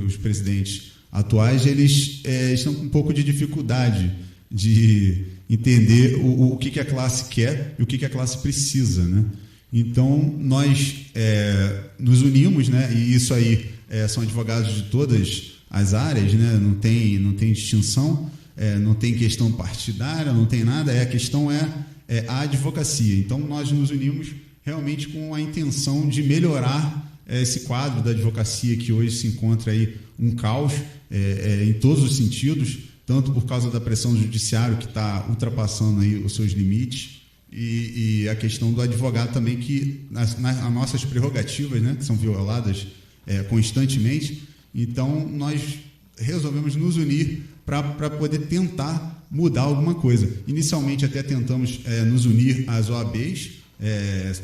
os presidentes atuais, eles estão com um pouco de dificuldade de entender o que a classe quer e o que a classe precisa, né? Então, nós nos unimos, né, e isso aí são advogados de todas as áreas, né, não tem distinção, não tem questão partidária, não tem nada, a questão é a advocacia. Então, nós nos unimos realmente com a intenção de melhorar esse quadro da advocacia que hoje se encontra aí um caos em todos os sentidos, tanto por causa da pressão do judiciário que está ultrapassando aí os seus limites e a questão do advogado também que as nossas prerrogativas, né, que são violadas constantemente. Então nós resolvemos nos unir para poder tentar mudar alguma coisa. Inicialmente até tentamos nos unir às OABs,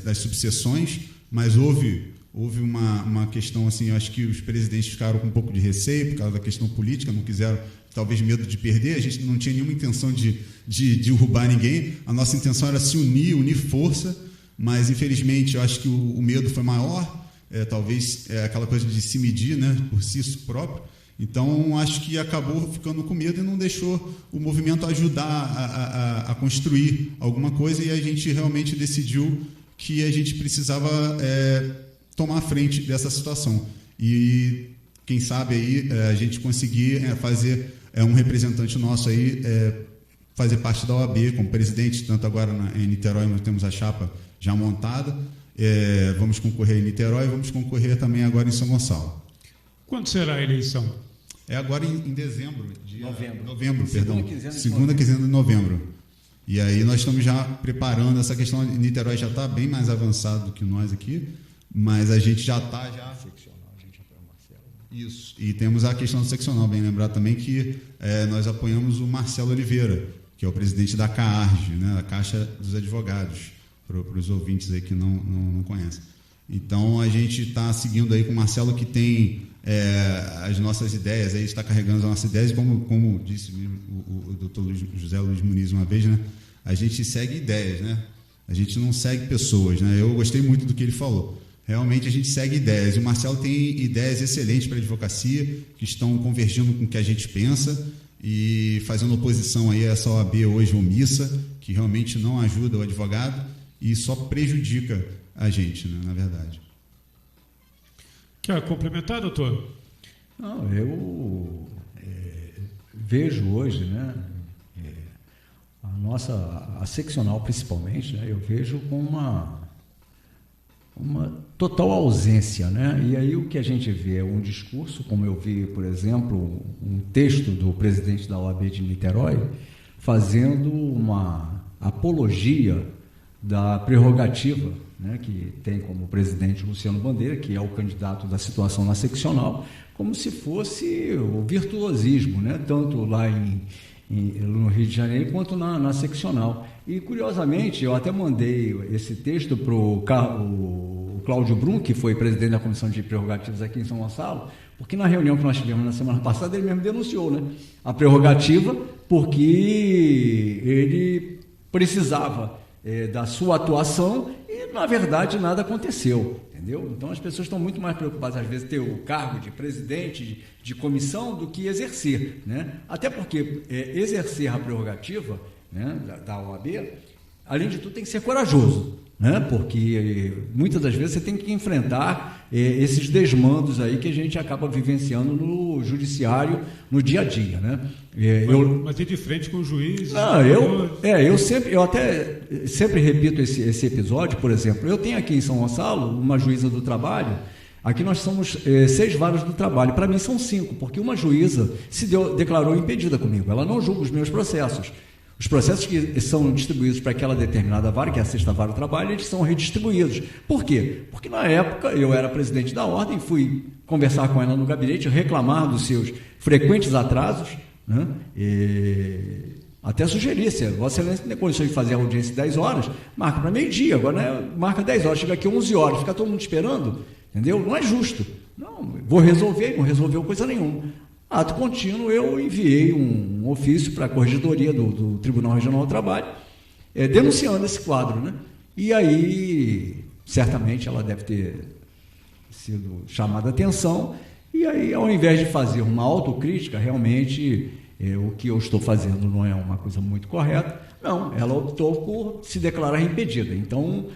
das subseções, mas houve uma questão assim, eu acho que os presidentes ficaram com um pouco de receio por causa da questão política, não quiseram, talvez medo de perder, a gente não tinha nenhuma intenção de derrubar ninguém, a nossa intenção era se unir força, mas infelizmente eu acho que o medo foi maior, talvez aquela coisa de se medir, né, por si próprio. Então, acho que acabou ficando com medo e não deixou o movimento ajudar a construir alguma coisa, e a gente realmente decidiu que a gente precisava tomar a frente dessa situação. E, quem sabe, aí a gente conseguir fazer um representante nosso aí fazer parte da OAB como presidente, tanto agora em Niterói nós temos a chapa já montada, vamos concorrer em Niterói e vamos concorrer também agora em São Gonçalo. Quando será a eleição? É agora em dezembro. Novembro, Segunda quinzena de novembro. E aí nós estamos já preparando essa questão. Niterói já está bem mais avançado do que nós aqui, mas a gente já está seccional, a gente apoia o Marcelo. Isso. E temos a questão do seccional, bem lembrar também que nós apoiamos o Marcelo Oliveira, que é o presidente da CAARG, né, a Caixa dos Advogados, para os ouvintes aí que não conhecem. Então a gente está seguindo aí com o Marcelo, que tem as nossas ideias, aí está carregando as nossas ideias, como disse o doutor José Luiz Muniz uma vez, né? A gente segue ideias, né? A gente não segue pessoas, né? Eu gostei muito do que ele falou. Realmente a gente segue ideias, e o Marcelo tem ideias excelentes para a advocacia, que estão convergindo com o que a gente pensa e fazendo oposição aí a essa OAB hoje omissa, que realmente não ajuda o advogado e só prejudica a gente, né? Na verdade. Quer complementar, doutor? Não, eu vejo hoje, né, a seccional principalmente, né, eu vejo com uma total ausência, né? E aí o que a gente vê é um discurso, como eu vi, por exemplo, um texto do presidente da OAB de Niterói, fazendo uma apologia da prerrogativa, né, que tem como presidente Luciano Bandeira, que é o candidato da situação na seccional, como se fosse o virtuosismo, né, tanto lá no Rio de Janeiro quanto na seccional. E, curiosamente, eu até mandei esse texto para o Cláudio Brum, que foi presidente da Comissão de Prerrogativas aqui em São Gonçalo, porque na reunião que nós tivemos na semana passada, ele mesmo denunciou, né, a prerrogativa, porque ele precisava da sua atuação e, na verdade, nada aconteceu, entendeu? Então, as pessoas estão muito mais preocupadas, às vezes, ter o cargo de presidente de comissão do que exercer, né? Até porque exercer a prerrogativa, né, da OAB, além de tudo, tem que ser corajoso, né? Porque muitas das vezes você tem que enfrentar esses desmandos aí que a gente acaba vivenciando no judiciário no dia a dia, né? Mas ir de frente com o juiz. Eu até sempre repito esse episódio. Por exemplo, eu tenho aqui em São Gonçalo uma juíza do trabalho. Aqui nós somos 6 varas do trabalho. Para mim são 5, porque uma juíza declarou impedida comigo. Ela não julga os meus processos. Os processos que são distribuídos para aquela determinada vara, que é a 6ª vara do trabalho, eles são redistribuídos. Por quê? Porque na época eu era presidente da ordem, fui conversar com ela no gabinete, reclamar dos seus frequentes atrasos, né? E até sugerir, se Vossa Excelência tem condições de fazer a audiência 10 horas, marca para meio-dia, agora, né, marca 10 horas, chega aqui 11 horas, fica todo mundo esperando, entendeu? Não é justo. Não, vou resolver, não resolveu coisa nenhuma. Ato contínuo, eu enviei um ofício para a Corregedoria do Tribunal Regional do Trabalho, denunciando esse quadro, né? E aí, certamente, ela deve ter sido chamada a atenção, e aí, ao invés de fazer uma autocrítica, realmente, o que eu estou fazendo não é uma coisa muito correta. Não, ela optou por se declarar impedida. Então,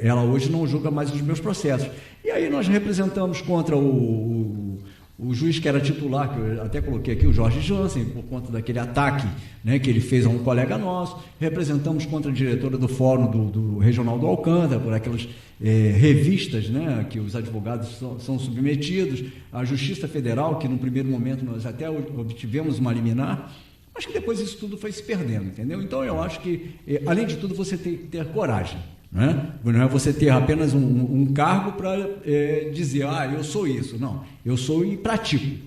ela hoje não julga mais os meus processos. E aí nós representamos contra o juiz que era titular, que eu até coloquei aqui, o Jorge Jansen, por conta daquele ataque, né, que ele fez a um colega nosso. Representamos contra a diretora do Fórum do Regional do Alcântara, por aquelas revistas, né, que os advogados são submetidos. A Justiça Federal, que no primeiro momento nós até obtivemos uma liminar, mas que depois isso tudo foi se perdendo, entendeu? Então eu acho que, além de tudo, você tem que ter coragem. Não é você ter apenas um cargo para dizer, eu sou isso. Não, eu sou e pratico.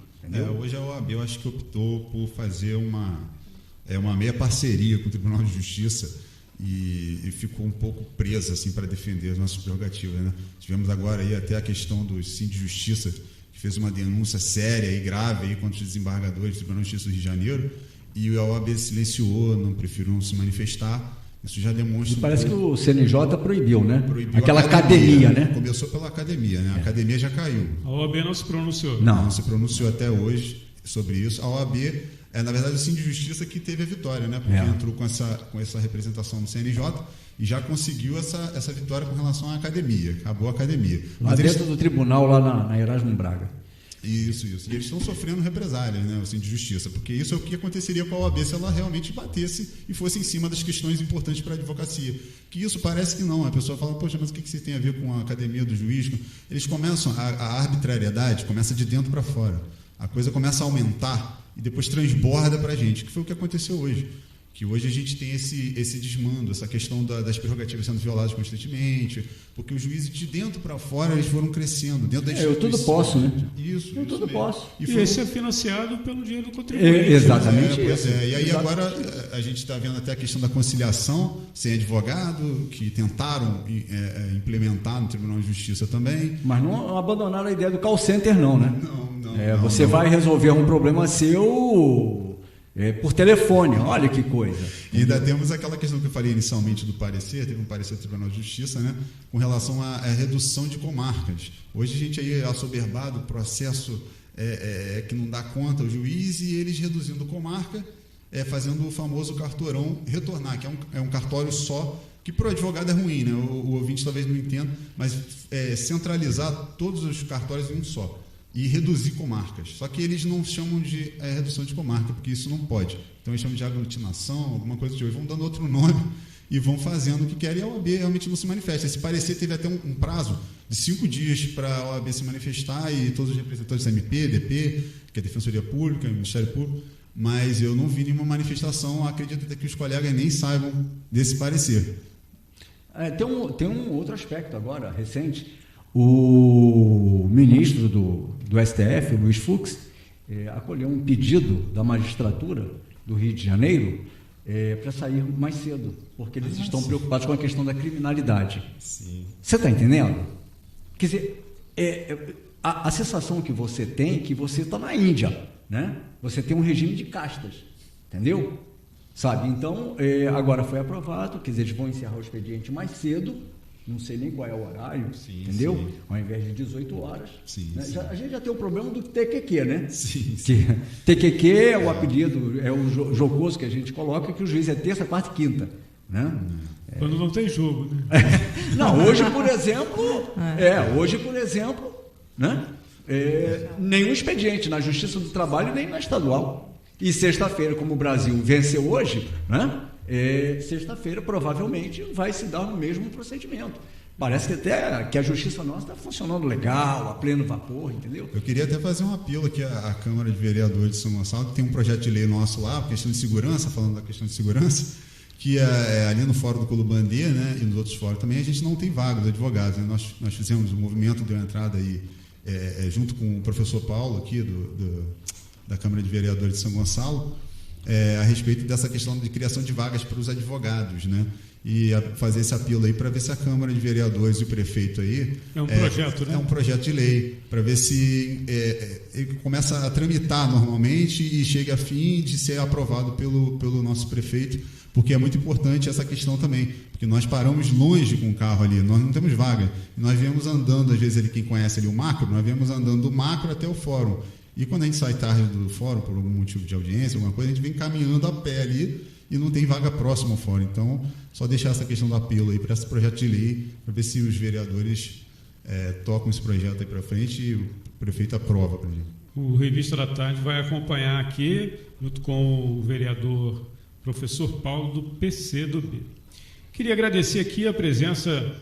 Hoje a OAB, eu acho que optou por fazer uma meia parceria com o Tribunal de Justiça e ficou um pouco presa assim, para defender as nossas prerrogativas, né? Tivemos agora aí até a questão do Sim de Justiça, que fez uma denúncia séria e grave aí contra os desembargadores do Tribunal de Justiça do Rio de Janeiro, e a OAB silenciou, não preferiu não se manifestar. Isso já demonstra. E parece que o CNJ proibiu, né? Proibiu aquela academia, né? Começou pela academia, né? A academia já caiu. A OAB não se pronunciou. Não se pronunciou até hoje sobre isso. A OAB na verdade, o Sim de Justiça que teve a vitória, né? Porque entrou com essa representação no CNJ e já conseguiu essa vitória com relação à academia. Acabou a academia. Lá dentro do tribunal, lá na Erasmo Braga. Isso. E eles estão sofrendo represálias, né, assim, de justiça, porque isso é o que aconteceria com a OAB se ela realmente batesse e fosse em cima das questões importantes para a advocacia. Que isso parece que não. A pessoa fala, poxa, mas o que tem a ver com a academia do juiz? Eles começam, a arbitrariedade começa de dentro para fora. A coisa começa a aumentar e depois transborda para a gente, que foi o que aconteceu hoje. Que hoje a gente tem esse desmando, essa questão das prerrogativas sendo violadas constantemente, porque os juízes de dentro para fora eles foram crescendo. Dentro da eu tudo posso, né? Isso. Eu tudo posso. E esse é financiado pelo dinheiro do contribuinte. Exatamente. E aí agora a gente está vendo até a questão da conciliação sem advogado, que tentaram implementar no Tribunal de Justiça também. Mas não abandonaram a ideia do call center, não, né? Não. Você vai resolver um problema seu por telefone, olha que coisa. E ainda temos aquela questão que eu falei inicialmente do parecer, teve um parecer do Tribunal de Justiça, né, com relação à redução de comarcas. Hoje a gente aí é assoberbado, o processo que não dá conta, o juiz, e eles reduzindo comarca, fazendo o famoso cartorão retornar, que é um cartório só que para o advogado é ruim, né? O ouvinte talvez não entenda, mas centralizar todos os cartórios em um só e reduzir comarcas. Só que eles não chamam de redução de comarca, porque isso não pode. Então eles chamam de aglutinação, alguma coisa de hoje, vão dando outro nome e vão fazendo o que querem, e a OAB realmente não se manifesta. Esse parecer teve até um prazo de 5 dias para a OAB se manifestar, e todos os representantes da MP, DP, que é a Defensoria Pública, o Ministério Público, mas eu não vi nenhuma manifestação. Acredito até que os colegas nem saibam desse parecer. Tem um outro aspecto agora, recente. O ministro do STF, Luiz Fux, acolheu um pedido da magistratura do Rio de Janeiro para sair mais cedo, porque eles estão preocupados com a questão da criminalidade. Sim. Você está entendendo? Quer dizer, a sensação que você tem é que você está na Índia, né? Você tem um regime de castas, entendeu? Sabe? Então, agora foi aprovado, quer dizer, eles vão encerrar o expediente mais cedo, não sei nem qual é o horário, entendeu? Sim. Ao invés de 18 horas. Sim, né? A gente já tem o problema do TQQ, né? Sim. TQQ é o apelido, é o jocoso que a gente coloca, que o juiz é terça, quarta e quinta, né? Quando não tem jogo, né? Não, hoje, por exemplo, né? Nenhum expediente na Justiça do Trabalho nem na estadual. E sexta-feira, como o Brasil venceu hoje, né? Sexta-feira provavelmente vai se dar no mesmo procedimento. Parece que até que a justiça nossa está funcionando legal, a pleno vapor, entendeu? Eu queria até fazer um apelo aqui à Câmara de Vereadores de São Gonçalo, que tem um projeto de lei nosso lá, questão de segurança, falando da questão de segurança, que ali no Fórum do Colubandê, né, e nos outros fóruns também, a gente não tem vaga dos advogados, né? Nós fizemos, o movimento deu entrada aí, junto com o professor Paulo aqui da Câmara de Vereadores de São Gonçalo, a respeito dessa questão de criação de vagas para os advogados, né? E fazer esse apelo aí para ver se a Câmara de Vereadores e o prefeito aí... É um projeto, né? É um projeto de lei, para ver se ele começa a tramitar normalmente e chega a fim de ser aprovado pelo nosso prefeito, porque é muito importante essa questão também, porque nós paramos longe com o carro ali, nós não temos vaga, nós viemos andando, às vezes, quem conhece ali o macro, nós viemos andando do macro até o fórum. E quando a gente sai tarde do fórum, por algum motivo de audiência, alguma coisa, a gente vem caminhando a pé ali e não tem vaga próxima ao fórum. Então, só deixar essa questão do apelo aí para esse projeto de lei, para ver se os vereadores tocam esse projeto aí para frente e o prefeito aprova para a gente. O Revista da Tarde vai acompanhar aqui, junto com o vereador professor Paulo, do PCdoB. Queria agradecer aqui a presença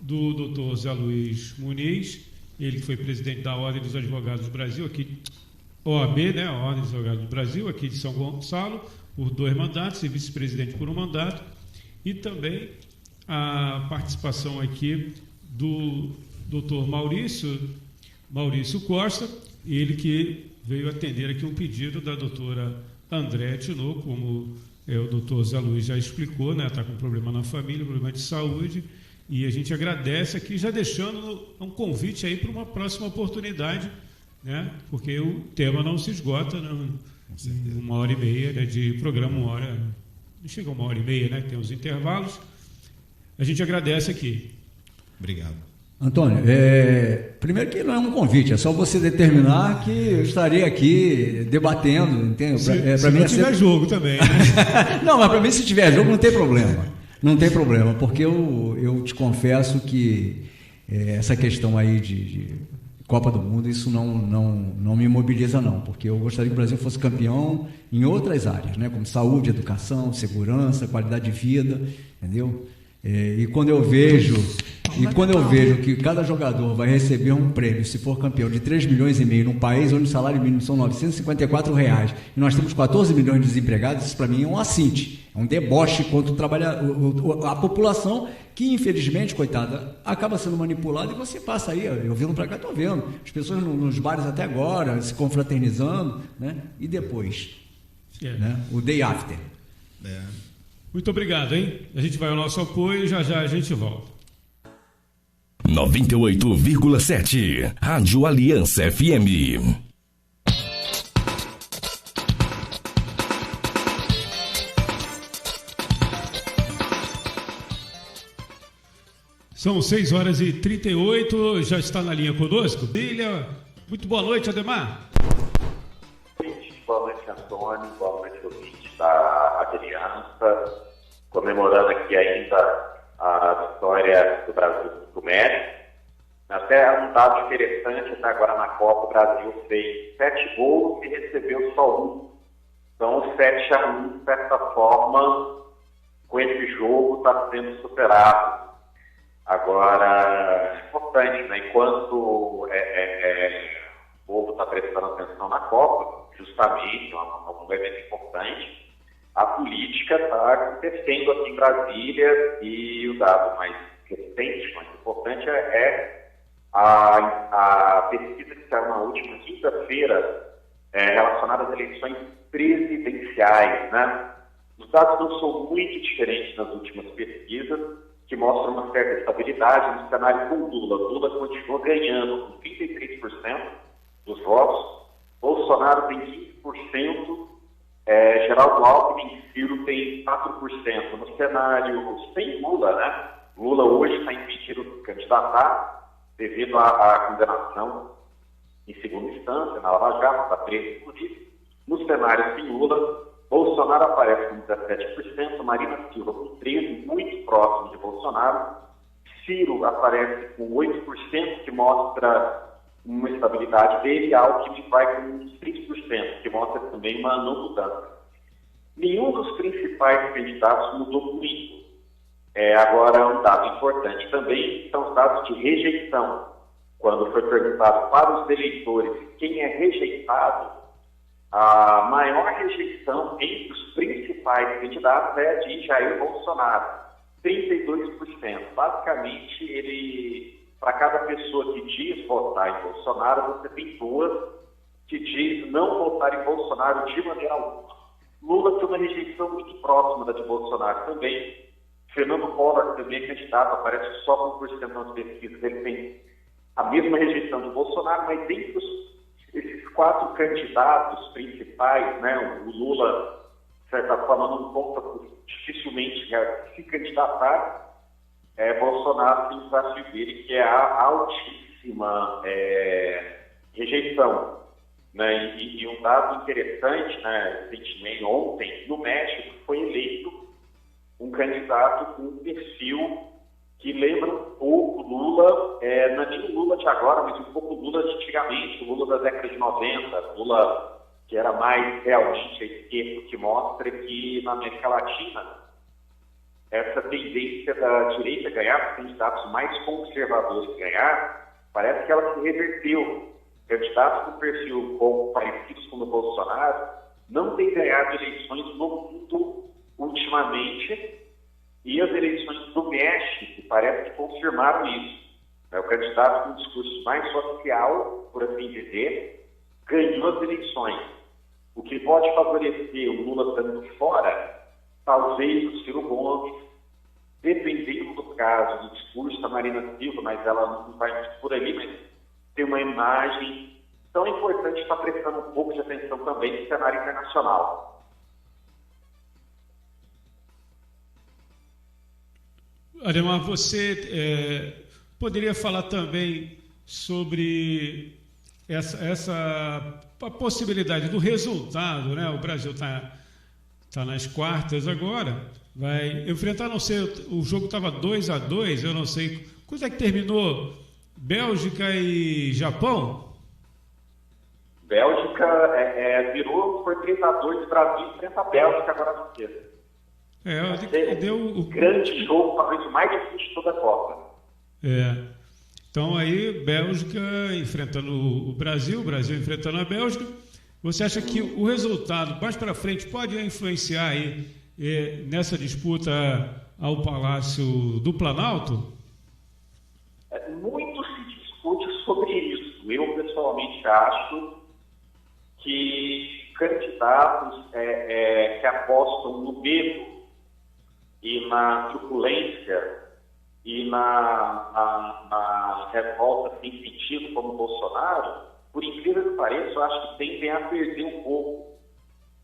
do doutor Zé Luiz Muniz, ele que foi presidente da Ordem dos Advogados do Brasil, aqui, OAB, né, a Ordem dos Advogados do Brasil, aqui de São Gonçalo, por 2 mandatos, e vice-presidente por 1 mandato, e também a participação aqui do doutor Maurício Costa, ele que veio atender aqui um pedido da doutora Andréa Tinoco, como o doutor Zé Luiz já explicou, né, está com problema na família, problema de saúde. E a gente agradece aqui, já deixando um convite aí para uma próxima oportunidade, né? Porque o tema não se esgota, né? 1h30, né, de programa, 1 hora, não chega a 1h30, né? Tem os intervalos. A gente agradece aqui. Obrigado. Antônio, primeiro que não é um convite, é só você determinar que eu estarei aqui debatendo, entende? Se não tiver jogo também, né? Não, mas para mim, se tiver jogo, não tem problema. Não tem problema, porque eu te confesso que essa questão aí de Copa do Mundo, isso não me mobiliza não, porque eu gostaria que o Brasil fosse campeão em outras áreas, né, como saúde, educação, segurança, qualidade de vida, entendeu? E quando eu vejo que cada jogador vai receber um prêmio, se for campeão, de 3,5 milhões num país onde o salário mínimo são R$954, e nós temos 14 milhões de desempregados, isso para mim é um assinte, é um deboche contra a população que, infelizmente, coitada, acaba sendo manipulada, e você passa aí, eu vindo para cá, estou vendo, as pessoas nos bares até agora, se confraternizando, né? E depois, né? O day after. Muito obrigado, hein? A gente vai ao nosso apoio e já a gente volta. 98,7 Rádio Aliança FM. São 6h38, já está na linha conosco. Bilha, muito boa noite, Ademar. Boa noite, Antônio. Boa noite, ouvinte da Rádio Aliança. comemorando aqui ainda a vitória do Brasil do México. Até um dado interessante, até agora na Copa, o Brasil fez 7 gols e recebeu só 1. Então, o 7-1, de certa forma, com esse jogo, está sendo superado. Agora, é importante, né? Enquanto o povo está prestando atenção na Copa, justamente, é um evento importante, a política está acontecendo aqui em Brasília, e o dado mais recente, mais importante, é a pesquisa que saiu na última quinta-feira relacionada às eleições presidenciais, né? Os dados não são muito diferentes das últimas pesquisas, que mostram uma certa estabilidade no cenário com Lula. Lula continua ganhando com 33% dos votos, Bolsonaro tem 15%, Geraldo Alckmin e Ciro tem 4%. No cenário sem Lula, né? Lula hoje está impedido de candidatar devido à condenação em segunda instância, na Lava Jato, está preso inclusive. No cenário sem Lula, Bolsonaro aparece com 17%, Marina Silva com 13%, muito próximo de Bolsonaro. Ciro aparece com 8%, que mostra uma estabilidade dele, e Alckmin vai com uns 3%, que mostra também uma não mudança. Nenhum dos principais candidatos mudou muito. Agora, um dado importante também são os dados de rejeição. Quando foi perguntado para os eleitores quem é rejeitado, a maior rejeição entre os principais candidatos é a de Jair Bolsonaro, 32%. Basicamente, para cada pessoa que diz votar em Bolsonaro, você tem 2 que diz não votar em Bolsonaro de maneira alguma. Lula tem uma rejeição muito próxima da de Bolsonaro também. Fernando Collor também é candidato, aparece só com 1% nas pesquisas. Ele tem a mesma rejeição de Bolsonaro, mas entre esses 4 candidatos principais, né, o Lula, de certa forma, não conta dificilmente se candidatar. Bolsonaro tem o desafio dele, que é a altíssima rejeição. Né? E um dado interessante, né, recentemente, ontem, no México, foi eleito um candidato com um perfil que lembra um pouco Lula, não é nem o Lula de agora, mas um pouco Lula de antigamente, o Lula da década de 90, Lula que era mais realmente à esquerda, que mostra que na América Latina essa tendência da direita ganhar, os candidatos mais conservadores ganhar, parece que ela se reverteu. Candidatos com perfil parecidos com o Bolsonaro não têm ganhado eleições no mundo ultimamente, e as eleições do México parece que confirmaram isso. O candidato com um discurso mais social, por assim dizer, ganhou as eleições. O que pode favorecer o Lula estando fora, talvez o Ciro Gomes, dependendo do caso, do discurso da Marina Silva, mas ela não vai muito por ali, mas tem uma imagem. Então é importante estar prestando um pouco de atenção também no cenário internacional. Ademar, você poderia falar também sobre a possibilidade do resultado, né? O Brasil está nas quartas agora, vai enfrentar, não sei, o jogo estava 2-2, eu não sei. Quando é que terminou? Bélgica e Japão? Bélgica virou, foi 3-2, Brasil enfrenta a Bélgica agora na sexta. Deu o grande jogo, talvez o mais difícil de toda a Copa. Então aí, Bélgica enfrentando o Brasil enfrentando a Bélgica. Você acha que o resultado, mais para frente, pode influenciar aí nessa disputa ao Palácio do Planalto? Muito se discute sobre isso. Eu, pessoalmente, acho que candidatos que apostam no medo e na truculência e na revolta sem sentido, como o Bolsonaro, por incrível que pareça, eu acho que tendem a perder um pouco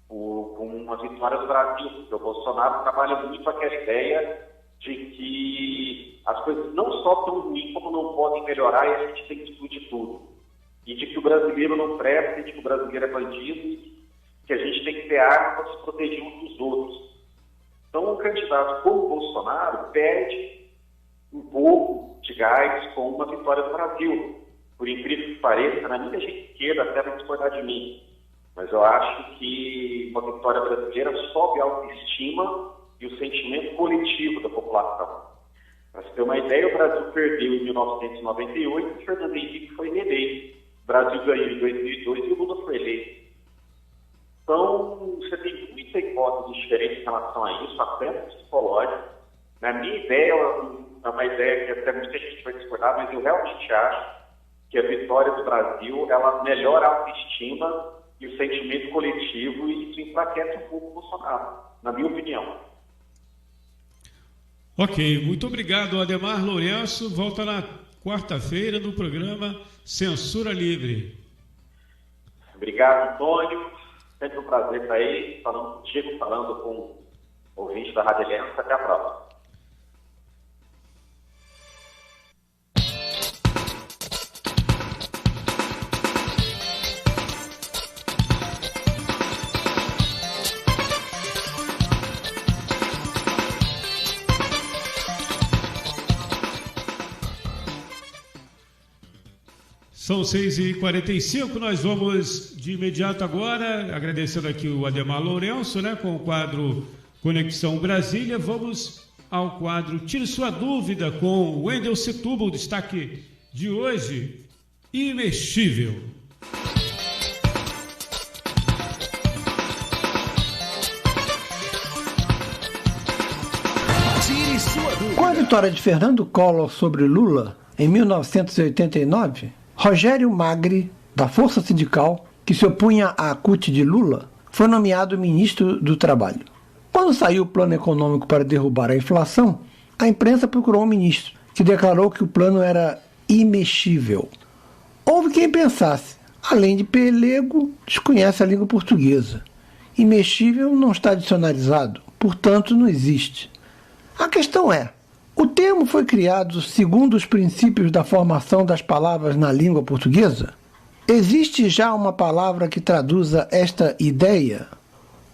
com uma vitória do Brasil, porque o Bolsonaro trabalha muito aquela ideia de que as coisas não só estão ruins, como não podem melhorar, e a gente tem que discutir tudo. E de que o brasileiro não presta, e de que o brasileiro é bandido, e que a gente tem que ter arma para se proteger uns dos outros. Então, um candidato como Bolsonaro perde um pouco de gás com uma vitória do Brasil. Por incrível que pareça, na minha gente esquerda até vai discordar de mim, mas eu acho que uma vitória brasileira sobe a autoestima e o sentimento coletivo da população. Para você ter uma ideia, o Brasil perdeu em 1998 e Fernando Henrique foi reeleito. O Brasil ganhou em 2002 e o Lula foi eleito. Então, você tem muita hipótese diferente em relação a isso, até psicológico. Na minha ideia, é uma ideia que até muita gente vai discordar, mas eu realmente acho que a vitória do Brasil, ela melhora a autoestima e o sentimento coletivo, e isso enfraquece um pouco o Bolsonaro, na minha opinião. Ok, muito obrigado, Ademar Lourenço. Volta na quarta-feira no programa Censura Livre. Obrigado, Antônio. Sempre um prazer estar aí, falando contigo, falando com o ouvinte da Rádio Aliança. Até a próxima. São 6h45, nós vamos de imediato agora, agradecendo aqui o Ademar Lourenço, né, com o quadro Conexão Brasília. Vamos ao quadro Tire Sua Dúvida com o Wendel Setúbal, o destaque de hoje, imexível. Tire sua dúvida. Com a vitória de Fernando Collor sobre Lula em 1989, Rogério Magri, da Força Sindical, que se opunha à CUT de Lula, foi nomeado ministro do Trabalho. Quando saiu o plano econômico para derrubar a inflação, a imprensa procurou o ministro, que declarou que o plano era imexível. Houve quem pensasse, além de pelego, desconhece a língua portuguesa. Imexível não está dicionarizado, portanto não existe. A questão é, o termo foi criado segundo os princípios da formação das palavras na língua portuguesa? Existe já uma palavra que traduza esta ideia?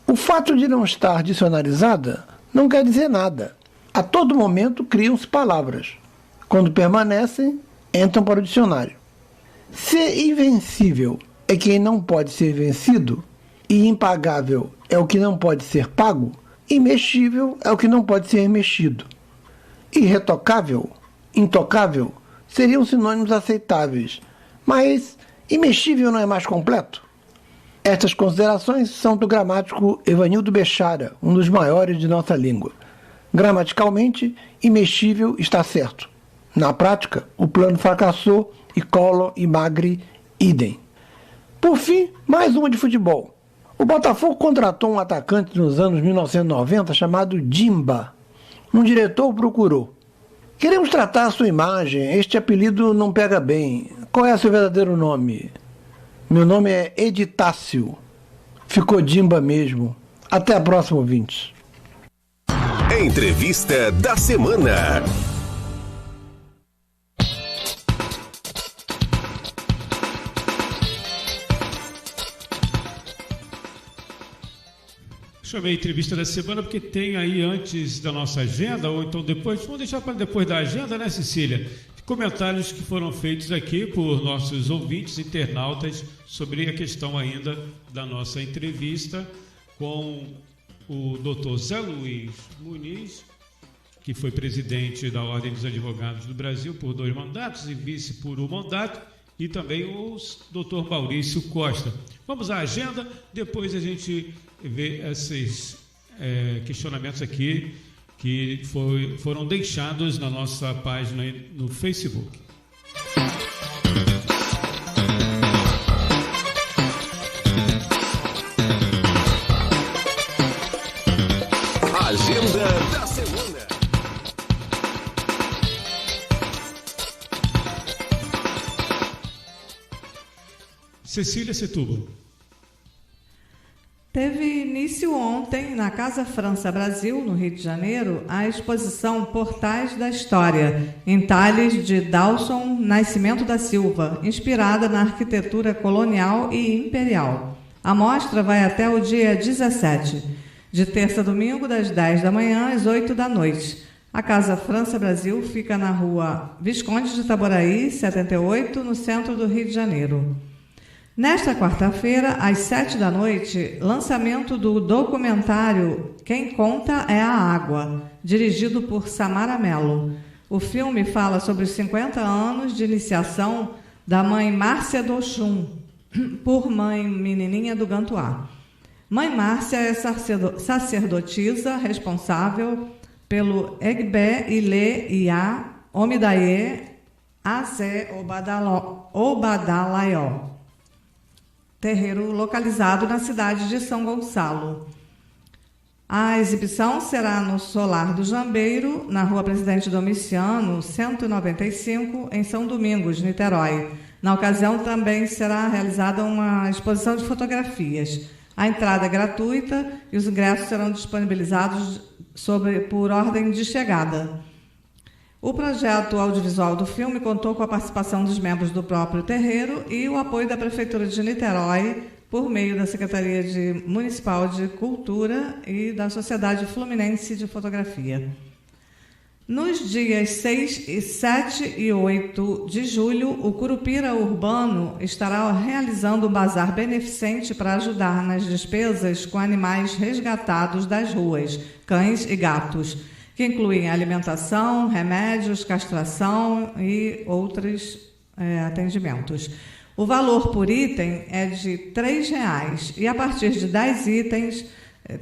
O fato de não estar dicionarizada não quer dizer nada. A todo momento criam-se palavras. Quando permanecem, entram para o dicionário. Se invencível é quem não pode ser vencido, e impagável é o que não pode ser pago, imexível é o que não pode ser mexido. Irretocável, intocável, seriam sinônimos aceitáveis, mas imexível não é mais completo? Estas considerações são do gramático Evanildo Bechara, um dos maiores de nossa língua. Gramaticalmente, imexível está certo. Na prática, o plano fracassou e Collor e Magri, idem. Por fim, mais uma de futebol. O Botafogo contratou um atacante nos anos 1990 chamado Dimba. Um diretor procurou. Queremos tratar a sua imagem, este apelido não pega bem. Qual é seu verdadeiro nome? Meu nome é Editácio. Ficou Dimba mesmo. Até a próxima, ouvintes. Entrevista da semana. Chamei a entrevista da semana porque tem aí antes da nossa agenda, ou então depois, vamos deixar para depois da agenda, né, Cecília? Comentários que foram feitos aqui por nossos ouvintes, internautas, sobre a questão ainda da nossa entrevista com o Dr. Zé Luiz Muniz, que foi presidente da Ordem dos Advogados do Brasil por 2 mandatos e vice por 1 mandato, e também o Dr. Maurício Costa. Vamos à agenda, depois a gente vê esses questionamentos aqui que foram deixados na nossa página no Facebook. Agenda da semana. Cecília Setúbal. Teve início ontem, na Casa França Brasil, no Rio de Janeiro, a exposição Portais da História, entalhes de Dawson Nascimento da Silva, inspirada na arquitetura colonial e imperial. A mostra vai até o dia 17. de terça a domingo, das 10 da manhã às 8 da noite. A Casa França Brasil fica na rua Visconde de Itaboraí, 78, no centro do Rio de Janeiro. Nesta quarta-feira, às 7 da noite, lançamento do documentário Quem Conta é a Água, dirigido por Samara Mello. O filme fala sobre os 50 anos de iniciação da mãe Márcia do Oxum, por mãe menininha do Gantuá. Mãe Márcia é sacerdotisa responsável pelo Egbe Ile Ia Omidaye Azé Obadalayó, terreiro localizado na cidade de São Gonçalo. A exibição será no Solar do Jambeiro, na Rua Presidente Domiciano, 195, em São Domingos, Niterói. Na ocasião, também será realizada uma exposição de fotografias. A entrada é gratuita e os ingressos serão disponibilizados por ordem de chegada. O projeto audiovisual do filme contou com a participação dos membros do próprio terreiro e o apoio da Prefeitura de Niterói, por meio da Secretaria Municipal de Cultura e da Sociedade Fluminense de Fotografia. Nos dias 6, 7 e 8 de julho, o Curupira Urbano estará realizando um bazar beneficente para ajudar nas despesas com animais resgatados das ruas, cães e gatos, que incluem alimentação, remédios, castração e outros atendimentos. O valor por item é de R$ 3,00 e, a partir de 10 itens,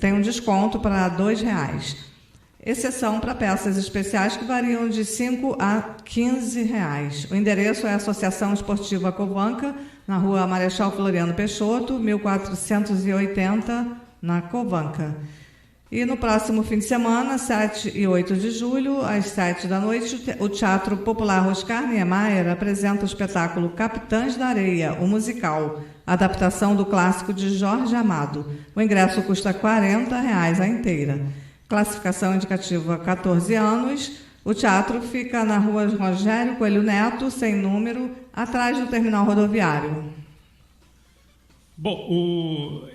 tem um desconto para R$ 2,00. Exceção para peças especiais que variam de R$ 5 a R$ 15,00. O endereço é a Associação Esportiva Covanca, na Rua Marechal Floriano Peixoto, 1480, na Covanca. E no próximo fim de semana, 7 e 8 de julho, às 7 da noite, o Teatro Popular Oscar Niemeyer apresenta o espetáculo Capitães da Areia, o musical, adaptação do clássico de Jorge Amado. O ingresso custa R$ 40,00 a inteira. Classificação indicativa 14 anos. O teatro fica na Rua Rogério Coelho Neto, sem número, atrás do terminal rodoviário. Bom,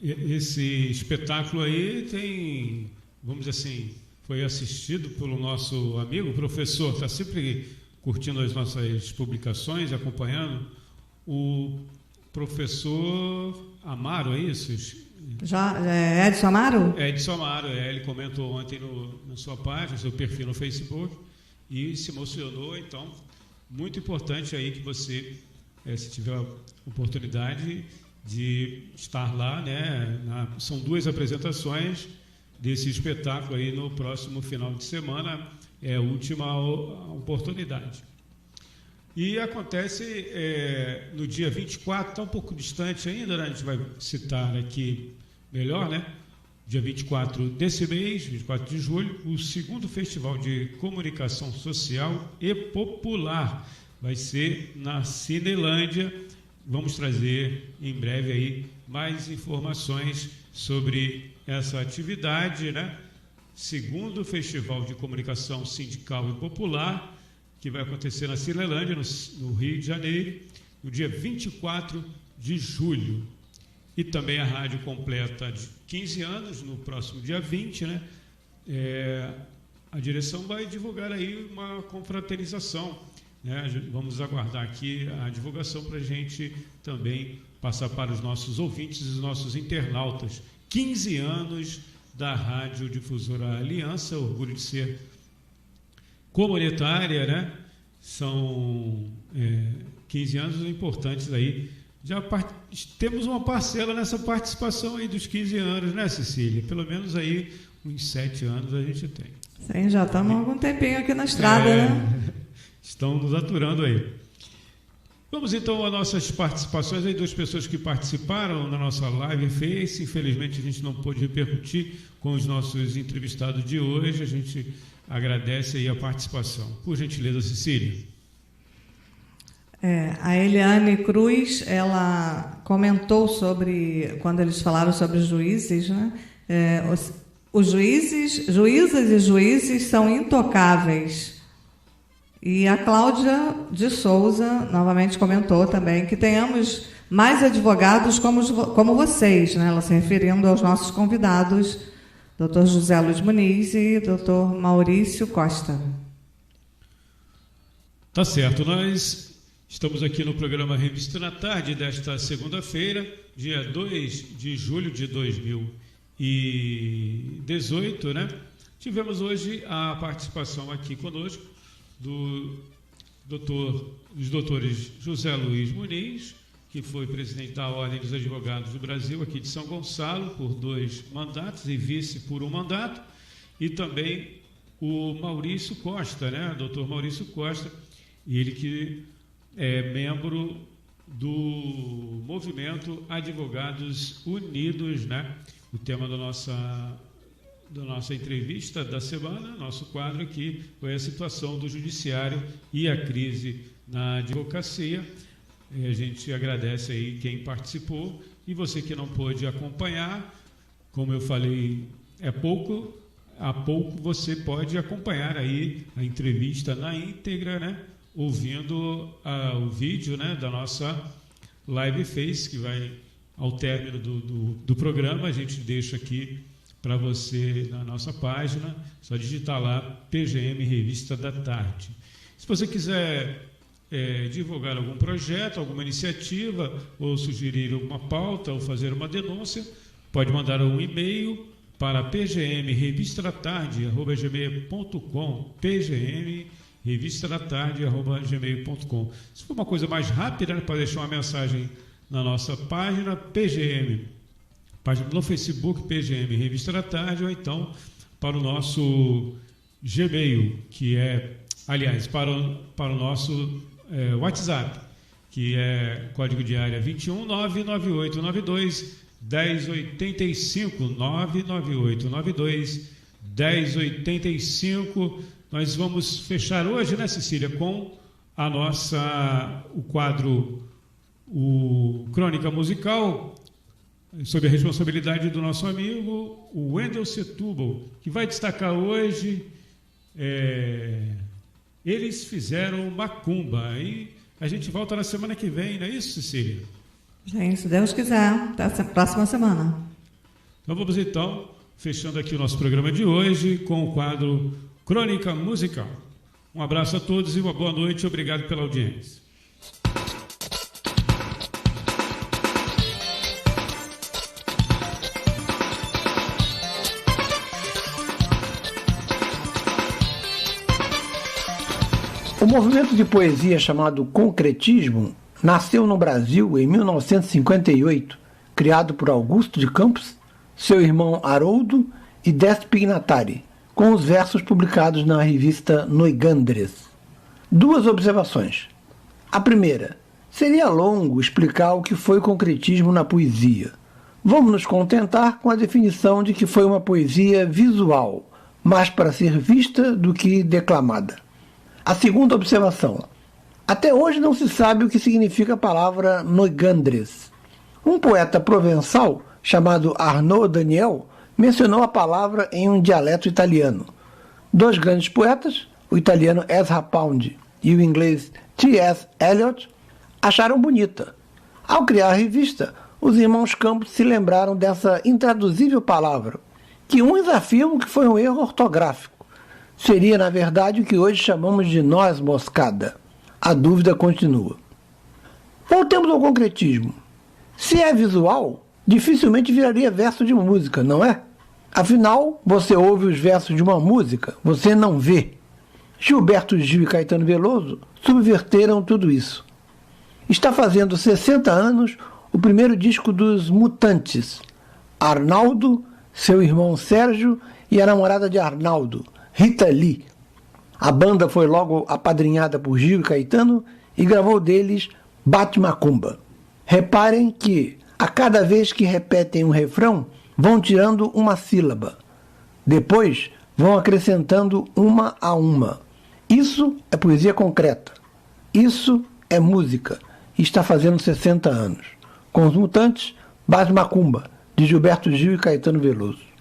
esse espetáculo aí tem, vamos dizer assim, foi assistido pelo nosso amigo, professor, está sempre curtindo as nossas publicações, acompanhando, o professor Amaro, é isso? Edson Amaro? Edson Amaro, ele comentou ontem na sua página, no seu perfil no Facebook, e se emocionou. Então, muito importante aí que você, se tiver a oportunidade de estar lá, né? São 2 apresentações desse espetáculo aí no próximo final de semana, é a última oportunidade. E acontece no dia 24, está um pouco distante ainda, né? A gente vai citar aqui melhor, né? Dia 24 desse mês, 24 de julho, o 2º Festival de Comunicação Social e Popular vai ser na Cinelândia. Vamos trazer em breve aí mais informações sobre essa atividade, né? 2º Festival de Comunicação Sindical e Popular, que vai acontecer na Cinelândia, no Rio de Janeiro, no dia 24 de julho. E também a rádio completa de 15 anos, no próximo dia 20, né? A direção vai divulgar aí uma confraternização, né? Vamos aguardar aqui a divulgação para a gente também passar para os nossos ouvintes e os nossos internautas. 15 anos da Rádio Difusora Aliança, orgulho de ser comunitária, né? São 15 anos importantes aí. Já temos uma parcela nessa participação aí dos 15 anos, né, Cecília? Pelo menos aí uns 7 anos a gente tem. Sim, já estamos há algum tempinho aqui na estrada, né? Estão nos aturando aí. Vamos então às nossas participações aí, 2 pessoas que participaram na nossa live Face. Infelizmente a gente não pôde repercutir com os nossos entrevistados de hoje. A gente agradece aí a participação. Por gentileza, Cecília. A Eliane Cruz, ela comentou sobre, quando eles falaram sobre os juízes, né? Os juízes, juízas e juízes são intocáveis. E a Cláudia de Souza, novamente, comentou também que tenhamos mais advogados como vocês, né? Ela se referindo aos nossos convidados, Dr. José Luiz Muniz e Dr. Maurício Costa. Tá certo, nós estamos aqui no programa Revista na Tarde desta segunda-feira, dia 2 de julho de 2018, né? Tivemos hoje a participação aqui conosco dos doutores José Luiz Muniz, que foi presidente da Ordem dos Advogados do Brasil, aqui de São Gonçalo, por 2 mandatos e vice por 1 mandato, e também o Maurício Costa, né? Doutor Maurício Costa, ele que é membro do movimento Advogados Unidos, né? O tema da nossa entrevista da semana, nosso quadro aqui, foi a situação do judiciário e a crise na advocacia. A gente agradece aí quem participou e você que não pôde acompanhar, como eu falei, há pouco você pode acompanhar aí a entrevista na íntegra, né? Ouvindo o vídeo, né, da nossa Live Face, que vai ao término do programa, a gente deixa aqui para você na nossa página, só digitar lá PGM Revista da Tarde. Se você quiser divulgar algum projeto, alguma iniciativa, ou sugerir alguma pauta, ou fazer uma denúncia, pode mandar um e-mail para pgmrevistadartarde@gmail.com, pgmrevistadartarde@gmail.com. Se for uma coisa mais rápida, né, pode deixar uma mensagem na nossa página PGM, página no Facebook PGM Revista da Tarde, ou então para o nosso Gmail, que é, aliás, para o nosso WhatsApp, que é código de área 21 99892 1085, 99892 1085. Nós vamos fechar hoje, né, Cecília, com o quadro, o Crônica Musical, sob a responsabilidade do nosso amigo, o Wendel Setúbal, que vai destacar hoje, eles fizeram macumba. E a gente volta na semana que vem, não é isso, Cecília? Gente, se Deus quiser, até a próxima semana. Então vamos fechando aqui o nosso programa de hoje com o quadro Crônica Musical. Um abraço a todos e uma boa noite. Obrigado pela audiência. O movimento de poesia chamado concretismo nasceu no Brasil em 1958, criado por Augusto de Campos, seu irmão Haroldo e Décio Pignatari, com os versos publicados na revista Noigandres. 2 observações. A primeira, seria longo explicar o que foi concretismo na poesia. Vamos nos contentar com a definição de que foi uma poesia visual, mais para ser vista do que declamada. A segunda observação. Até hoje não se sabe o que significa a palavra Noigandres. Um poeta provençal, chamado Arnaud Daniel, mencionou a palavra em um dialeto italiano. 2 grandes poetas, o italiano Ezra Pound e o inglês T.S. Eliot, acharam bonita. Ao criar a revista, os irmãos Campos se lembraram dessa intraduzível palavra, que uns afirmam que foi um erro ortográfico. Seria, na verdade, o que hoje chamamos de noz moscada. A dúvida continua. Voltemos ao concretismo. Se é visual, dificilmente viraria verso de música, não é? Afinal, você ouve os versos de uma música, você não vê. Gilberto Gil e Caetano Veloso subverteram tudo isso. Está fazendo 60 anos o primeiro disco dos Mutantes. Arnaldo, seu irmão Sérgio e a namorada de Arnaldo, Rita Lee. A banda foi logo apadrinhada por Gil e Caetano e gravou deles Bate Macumba. Reparem que, a cada vez que repetem um refrão, vão tirando uma sílaba. Depois, vão acrescentando uma a uma. Isso é poesia concreta. Isso é música. E está fazendo 60 anos. Com os Mutantes, Bate Macumba, de Gilberto Gil e Caetano Veloso.